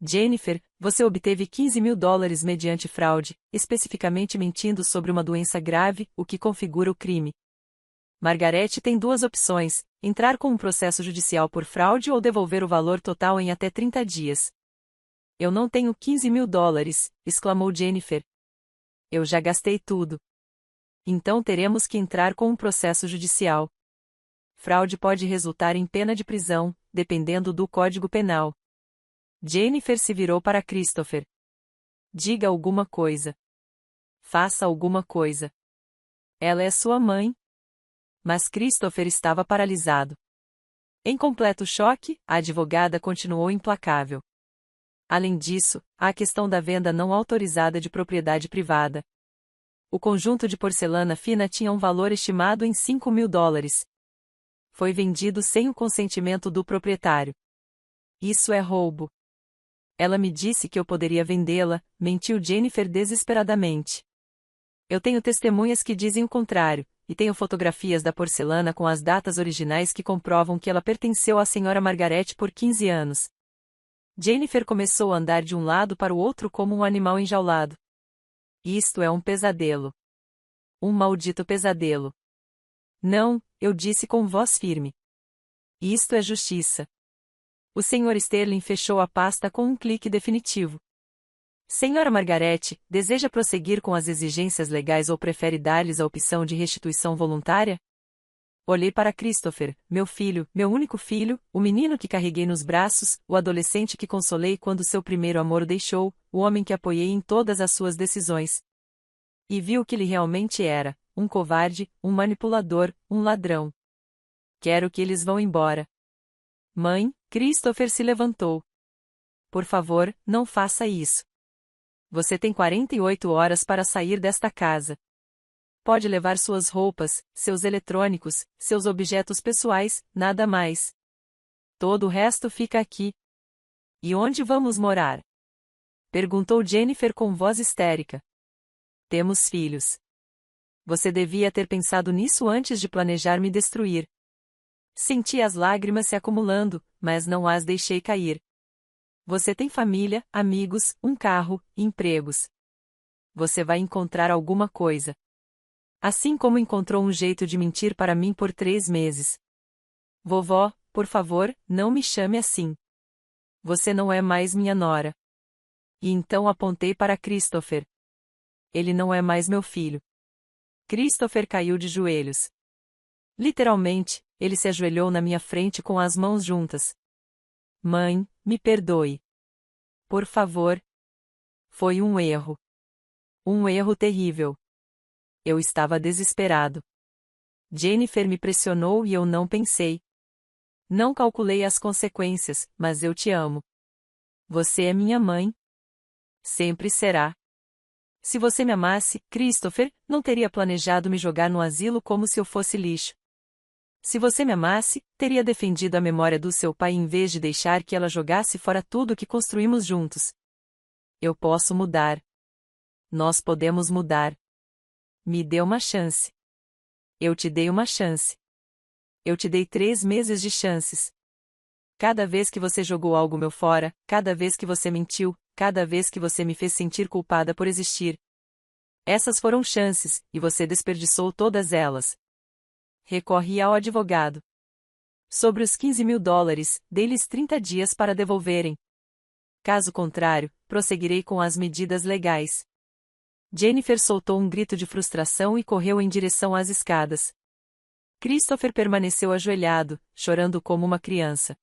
Jennifer, você obteve $15.000 mediante fraude, especificamente mentindo sobre uma doença grave, o que configura o crime. Margaret tem duas opções: entrar com um processo judicial por fraude ou devolver o valor total em até 30 dias. Eu não tenho $15.000, exclamou Jennifer. Eu já gastei tudo. Então teremos que entrar com um processo judicial. Fraude pode resultar em pena de prisão, dependendo do Código Penal. Jennifer se virou para Christopher. Diga alguma coisa. Faça alguma coisa. Ela é sua mãe. Mas Christopher estava paralisado. Em completo choque, a advogada continuou implacável. Além disso, há a questão da venda não autorizada de propriedade privada. O conjunto de porcelana fina tinha um valor estimado em $5.000. Foi vendido sem o consentimento do proprietário. Isso é roubo. Ela me disse que eu poderia vendê-la, mentiu Jennifer desesperadamente. Eu tenho testemunhas que dizem o contrário, e tenho fotografias da porcelana com as datas originais que comprovam que ela pertenceu à Sra. Margaret por 15 anos. Jennifer começou a andar de um lado para o outro como um animal enjaulado. Isto é um pesadelo. Um maldito pesadelo. Não, eu disse com voz firme. Isto é justiça. O Sr. Sterling fechou a pasta com um clique definitivo. Sra. Margaret, deseja prosseguir com as exigências legais ou prefere dar-lhes a opção de restituição voluntária? Olhei para Christopher, meu filho, meu único filho, o menino que carreguei nos braços, o adolescente que consolei quando seu primeiro amor o deixou, o homem que apoiei em todas as suas decisões. E vi o que ele realmente era: um covarde, um manipulador, um ladrão. Quero que eles vão embora. Mãe, Christopher se levantou. Por favor, não faça isso. Você tem 48 horas para sair desta casa. Pode levar suas roupas, seus eletrônicos, seus objetos pessoais, nada mais. Todo o resto fica aqui. E onde vamos morar? Perguntou Jennifer com voz histérica. Temos filhos. Você devia ter pensado nisso antes de planejar me destruir. Senti as lágrimas se acumulando, mas não as deixei cair. Você tem família, amigos, um carro, empregos. Você vai encontrar alguma coisa. Assim como encontrou um jeito de mentir para mim por 3 meses. Vovó, por favor, não me chame assim. Você não é mais minha nora. E então apontei para Christopher. Ele não é mais meu filho. Christopher caiu de joelhos. Literalmente, ele se ajoelhou na minha frente com as mãos juntas. Mãe, me perdoe. Por favor. Foi um erro. Um erro terrível. Eu estava desesperado. Jennifer me pressionou e eu não pensei. Não calculei as consequências, mas eu te amo. Você é minha mãe. Sempre será. Se você me amasse, Christopher, não teria planejado me jogar no asilo como se eu fosse lixo. Se você me amasse, teria defendido a memória do seu pai em vez de deixar que ela jogasse fora tudo que construímos juntos. Eu posso mudar. Nós podemos mudar. Me dê uma chance. Eu te dei uma chance. Eu te dei 3 meses de chances. Cada vez que você jogou algo meu fora, cada vez que você mentiu, cada vez que você me fez sentir culpada por existir. Essas foram chances, e você desperdiçou todas elas. Recorri ao advogado. Sobre os $15.000, dei-lhes 30 dias para devolverem. Caso contrário, prosseguirei com as medidas legais. Jennifer soltou um grito de frustração e correu em direção às escadas. Christopher permaneceu ajoelhado, chorando como uma criança.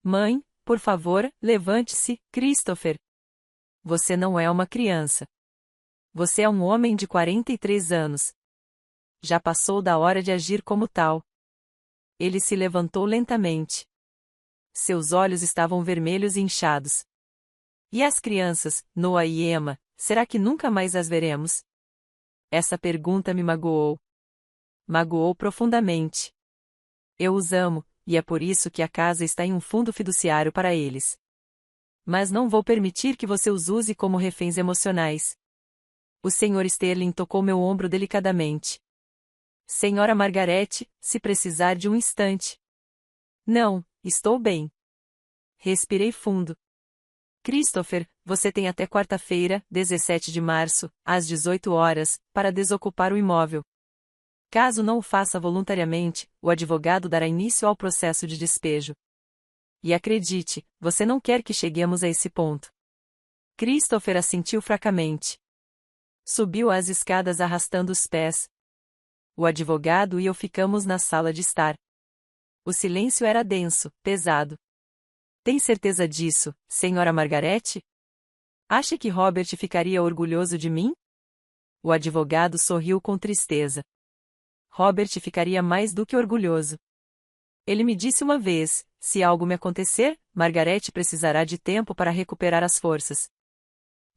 Mãe, por favor, levante-se, Christopher. Você não é uma criança. Você é um homem de 43 anos. Já passou da hora de agir como tal. Ele se levantou lentamente. Seus olhos estavam vermelhos e inchados. E as crianças, Noah e Emma, será que nunca mais as veremos? Essa pergunta me magoou. Magoou profundamente. Eu os amo, e é por isso que a casa está em um fundo fiduciário para eles. Mas não vou permitir que você os use como reféns emocionais. O Sr. Sterling tocou meu ombro delicadamente. Senhora Margarete, se precisar de um instante. Não, estou bem. Respirei fundo. Christopher, você tem até quarta-feira, 17 de março, às 18 horas, para desocupar o imóvel. Caso não o faça voluntariamente, o advogado dará início ao processo de despejo. E acredite, você não quer que cheguemos a esse ponto. Christopher assentiu fracamente. Subiu as escadas arrastando os pés. O advogado e eu ficamos na sala de estar. O silêncio era denso, pesado. Tem certeza disso, senhora Margarete? Acha que Robert ficaria orgulhoso de mim? O advogado sorriu com tristeza. Robert ficaria mais do que orgulhoso. Ele me disse uma vez, se algo me acontecer, Margarete precisará de tempo para recuperar as forças.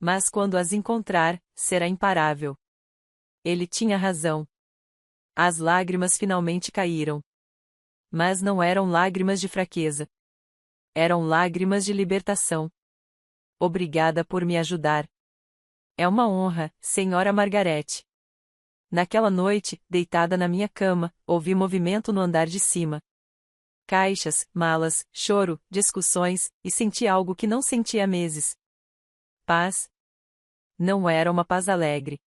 Mas quando as encontrar, será imparável. Ele tinha razão. As lágrimas finalmente caíram. Mas não eram lágrimas de fraqueza. Eram lágrimas de libertação. Obrigada por me ajudar. É uma honra, senhora Margarete. Naquela noite, deitada na minha cama, ouvi movimento no andar de cima. Caixas, malas, choro, discussões, e senti algo que não sentia há meses. Paz. Não era uma paz alegre.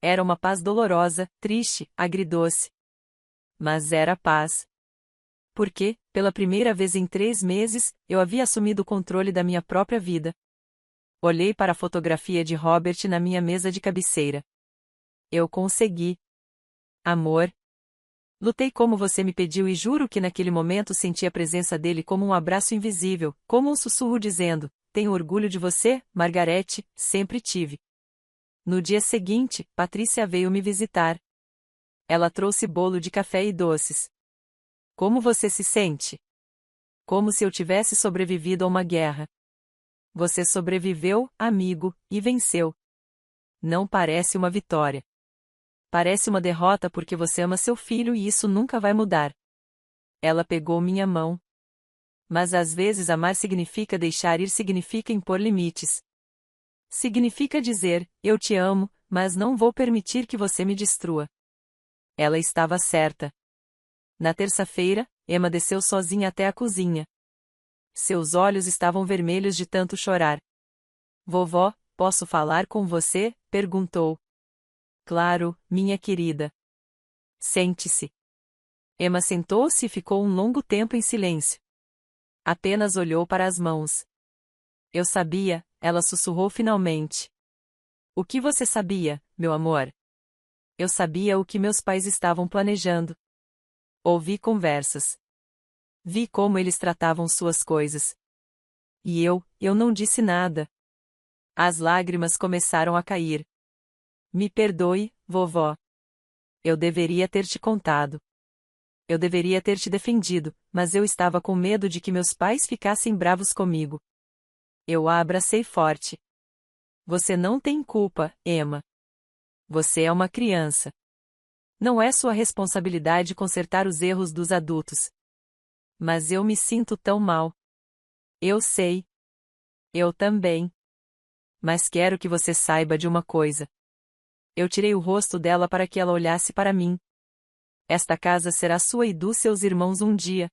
Era uma paz dolorosa, triste, agridoce. Mas era paz. Porque, pela primeira vez em 3 meses, eu havia assumido o controle da minha própria vida. Olhei para a fotografia de Robert na minha mesa de cabeceira. Eu consegui. Amor. Lutei como você me pediu e juro que naquele momento senti a presença dele como um abraço invisível, como um sussurro dizendo, tenho orgulho de você, Margarete, sempre tive. No dia seguinte, Patrícia veio me visitar. Ela trouxe bolo de café e doces. Como você se sente? Como se eu tivesse sobrevivido a uma guerra. Você sobreviveu, amigo, e venceu. Não parece uma vitória. Parece uma derrota porque você ama seu filho e isso nunca vai mudar. Ela pegou minha mão. Mas às vezes amar significa deixar ir, significa impor limites. Significa dizer, eu te amo, mas não vou permitir que você me destrua. Ela estava certa. Na terça-feira, Emma desceu sozinha até a cozinha. Seus olhos estavam vermelhos de tanto chorar. Vovó, posso falar com você? Perguntou. Claro, minha querida. Sente-se. Emma sentou-se e ficou um longo tempo em silêncio. Apenas olhou para as mãos. Eu sabia, ela sussurrou finalmente. O que você sabia, meu amor? Eu sabia o que meus pais estavam planejando. Ouvi conversas. Vi como eles tratavam suas coisas. E eu não disse nada. As lágrimas começaram a cair. Me perdoe, vovó. Eu deveria ter te contado. Eu deveria ter te defendido, mas eu estava com medo de que meus pais ficassem bravos comigo. Eu a abracei forte. Você não tem culpa, Emma. Você é uma criança. Não é sua responsabilidade consertar os erros dos adultos. Mas eu me sinto tão mal. Eu sei. Eu também. Mas quero que você saiba de uma coisa. Eu tirei o rosto dela para que ela olhasse para mim. Esta casa será sua e dos seus irmãos um dia.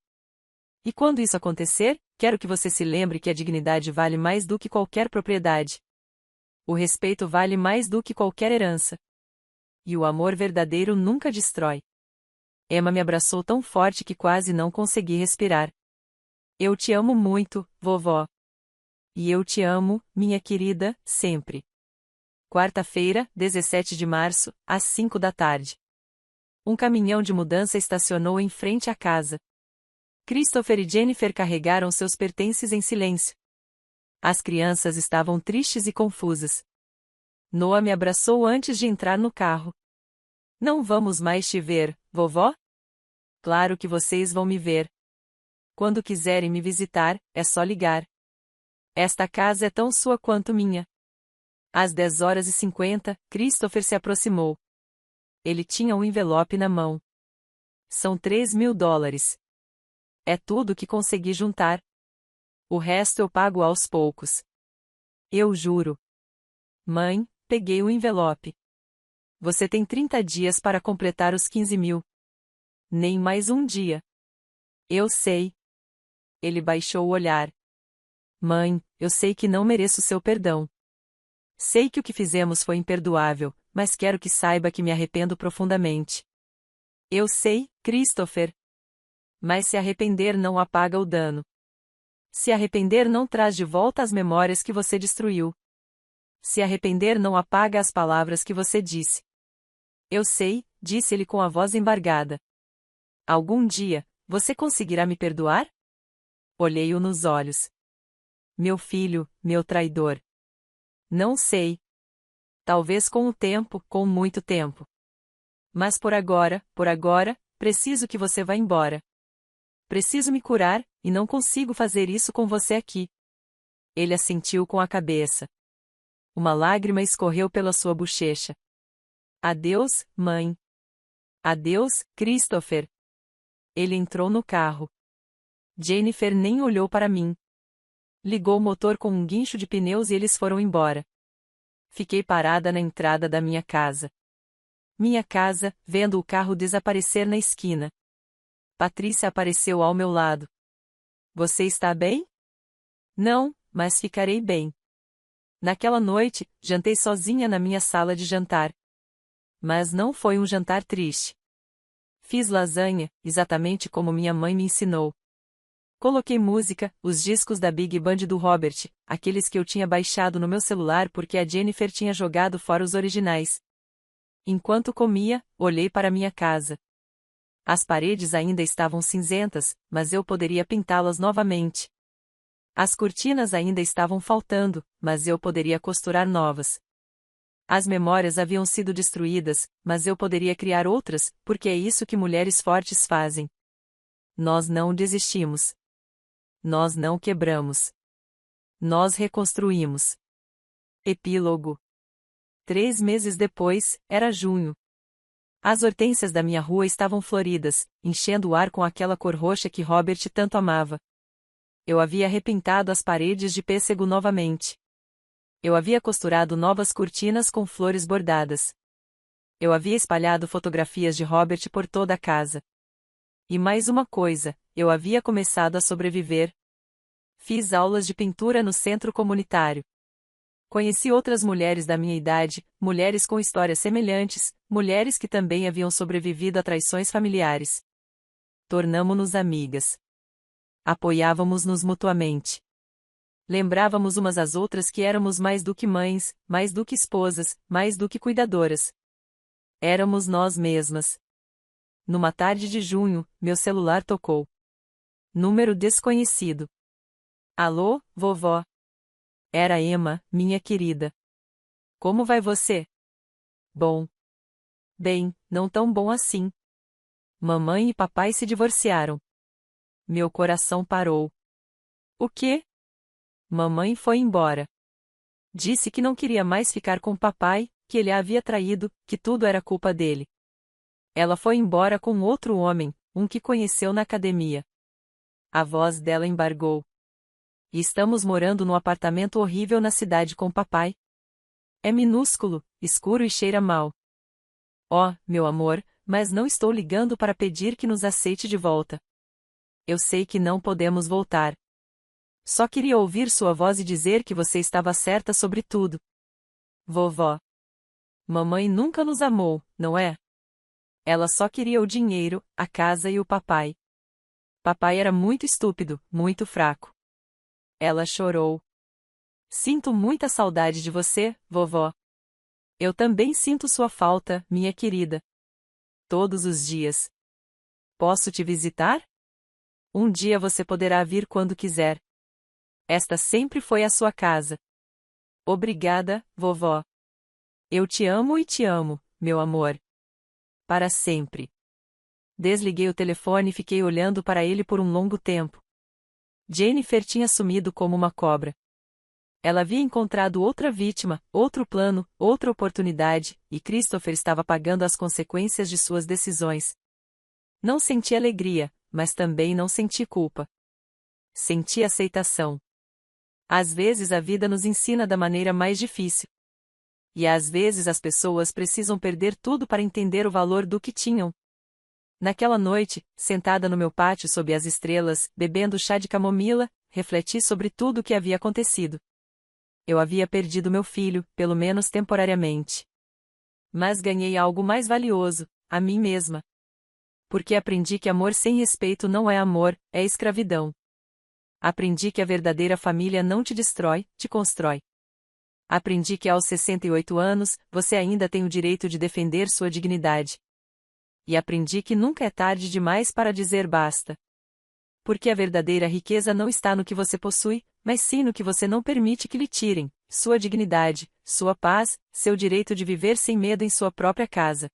E quando isso acontecer, quero que você se lembre que a dignidade vale mais do que qualquer propriedade. O respeito vale mais do que qualquer herança. E o amor verdadeiro nunca destrói. Emma me abraçou tão forte que quase não consegui respirar. Eu te amo muito, vovó. E eu te amo, minha querida, sempre. Quarta-feira, 17 de março, às 5 da tarde. Um caminhão de mudança estacionou em frente à casa. Christopher e Jennifer carregaram seus pertences em silêncio. As crianças estavam tristes e confusas. Noah me abraçou antes de entrar no carro. Não vamos mais te ver, vovó? Claro que vocês vão me ver. Quando quiserem me visitar, é só ligar. Esta casa é tão sua quanto minha. Às 10h50, Christopher se aproximou. Ele tinha um envelope na mão. São $3.000. É tudo que consegui juntar. O resto eu pago aos poucos. Eu juro. Mãe, peguei o envelope. Você tem 30 dias para completar os 15.000. Nem mais um dia. Eu sei. Ele baixou o olhar. Mãe, eu sei que não mereço seu perdão. Sei que o que fizemos foi imperdoável, mas quero que saiba que me arrependo profundamente. Eu sei, Christopher. Mas se arrepender não apaga o dano. Se arrepender não traz de volta as memórias que você destruiu. Se arrepender não apaga as palavras que você disse. Eu sei, disse ele com a voz embargada. Algum dia, você conseguirá me perdoar? Olhei-o nos olhos. Meu filho, meu traidor. Não sei. Talvez com o tempo, com muito tempo. Mas por agora, preciso que você vá embora. Preciso me curar, e não consigo fazer isso com você aqui. Ele assentiu com a cabeça. Uma lágrima escorreu pela sua bochecha. Adeus, mãe. Adeus, Christopher. Ele entrou no carro. Jennifer nem olhou para mim. Ligou o motor com um guincho de pneus e eles foram embora. Fiquei parada na entrada da minha casa. Minha casa, vendo o carro desaparecer na esquina. Patrícia apareceu ao meu lado. Você está bem? Não, mas ficarei bem. Naquela noite, jantei sozinha na minha sala de jantar. Mas não foi um jantar triste. Fiz lasanha, exatamente como minha mãe me ensinou. Coloquei música, os discos da Big Band do Robert, aqueles que eu tinha baixado no meu celular porque a Jennifer tinha jogado fora os originais. Enquanto comia, olhei para minha casa. As paredes ainda estavam cinzentas, mas eu poderia pintá-las novamente. As cortinas ainda estavam faltando, mas eu poderia costurar novas. As memórias haviam sido destruídas, mas eu poderia criar outras, porque é isso que mulheres fortes fazem. Nós não desistimos. Nós não quebramos. Nós reconstruímos. Epílogo. 3 meses depois, era junho. As hortênsias da minha rua estavam floridas, enchendo o ar com aquela cor roxa que Robert tanto amava. Eu havia repintado as paredes de pêssego novamente. Eu havia costurado novas cortinas com flores bordadas. Eu havia espalhado fotografias de Robert por toda a casa. E mais uma coisa, eu havia começado a sobreviver. Fiz aulas de pintura no centro comunitário. Conheci outras mulheres da minha idade, mulheres com histórias semelhantes, mulheres que também haviam sobrevivido a traições familiares. Tornamo-nos amigas. Apoiávamos-nos mutuamente. Lembrávamos umas às outras que éramos mais do que mães, mais do que esposas, mais do que cuidadoras. Éramos nós mesmas. Numa tarde de junho, meu celular tocou. Número desconhecido. Alô, vovó? Era Emma, minha querida. Como vai você? Bom. Bem, não tão bom assim. Mamãe e papai se divorciaram. Meu coração parou. O quê? Mamãe foi embora. Disse que não queria mais ficar com papai, que ele a havia traído, que tudo era culpa dele. Ela foi embora com outro homem, um que conheceu na academia. A voz dela embargou. E estamos morando num apartamento horrível na cidade com papai. É minúsculo, escuro e cheira mal. Oh, meu amor, mas não estou ligando para pedir que nos aceite de volta. Eu sei que não podemos voltar. Só queria ouvir sua voz e dizer que você estava certa sobre tudo. Vovó. Mamãe nunca nos amou, não é? Ela só queria o dinheiro, a casa e o papai. Papai era muito estúpido, muito fraco. Ela chorou. Sinto muita saudade de você, vovó. Eu também sinto sua falta, minha querida. Todos os dias. Posso te visitar? Um dia você poderá vir quando quiser. Esta sempre foi a sua casa. Obrigada, vovó. Eu te amo e te amo, meu amor. Para sempre. Desliguei o telefone e fiquei olhando para ele por um longo tempo. Jennifer tinha sumido como uma cobra. Ela havia encontrado outra vítima, outro plano, outra oportunidade, e Christopher estava pagando as consequências de suas decisões. Não senti alegria, mas também não senti culpa. Senti aceitação. Às vezes a vida nos ensina da maneira mais difícil. E às vezes as pessoas precisam perder tudo para entender o valor do que tinham. Naquela noite, sentada no meu pátio sob as estrelas, bebendo chá de camomila, refleti sobre tudo o que havia acontecido. Eu havia perdido meu filho, pelo menos temporariamente. Mas ganhei algo mais valioso, a mim mesma. Porque aprendi que amor sem respeito não é amor, é escravidão. Aprendi que a verdadeira família não te destrói, te constrói. Aprendi que aos 68 anos, você ainda tem o direito de defender sua dignidade. E aprendi que nunca é tarde demais para dizer basta. Porque a verdadeira riqueza não está no que você possui, mas sim no que você não permite que lhe tirem, sua dignidade, sua paz, seu direito de viver sem medo em sua própria casa.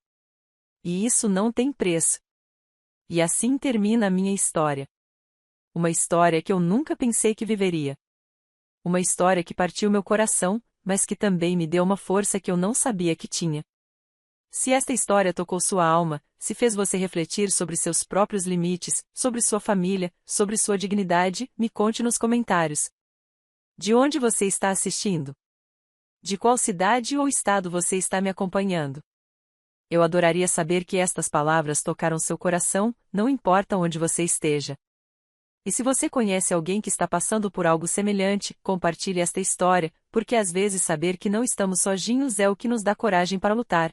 E isso não tem preço. E assim termina a minha história. Uma história que eu nunca pensei que viveria. Uma história que partiu meu coração, mas que também me deu uma força que eu não sabia que tinha. Se esta história tocou sua alma, se fez você refletir sobre seus próprios limites, sobre sua família, sobre sua dignidade, me conte nos comentários. De onde você está assistindo? De qual cidade ou estado você está me acompanhando? Eu adoraria saber que estas palavras tocaram seu coração, não importa onde você esteja. E se você conhece alguém que está passando por algo semelhante, compartilhe esta história, porque às vezes saber que não estamos sozinhos é o que nos dá coragem para lutar.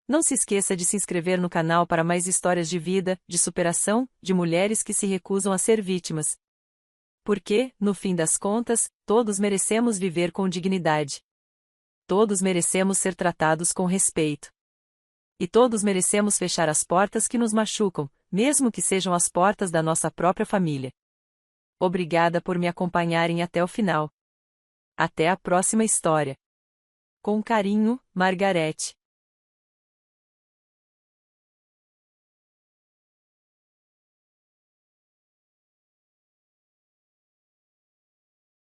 Não se esqueça de se inscrever no canal para mais histórias de vida, de superação, de mulheres que se recusam a ser vítimas. Porque, no fim das contas, todos merecemos viver com dignidade. Todos merecemos ser tratados com respeito. E todos merecemos fechar as portas que nos machucam, mesmo que sejam as portas da nossa própria família. Obrigada por me acompanharem até o final. Até a próxima história. Com carinho, Margarete.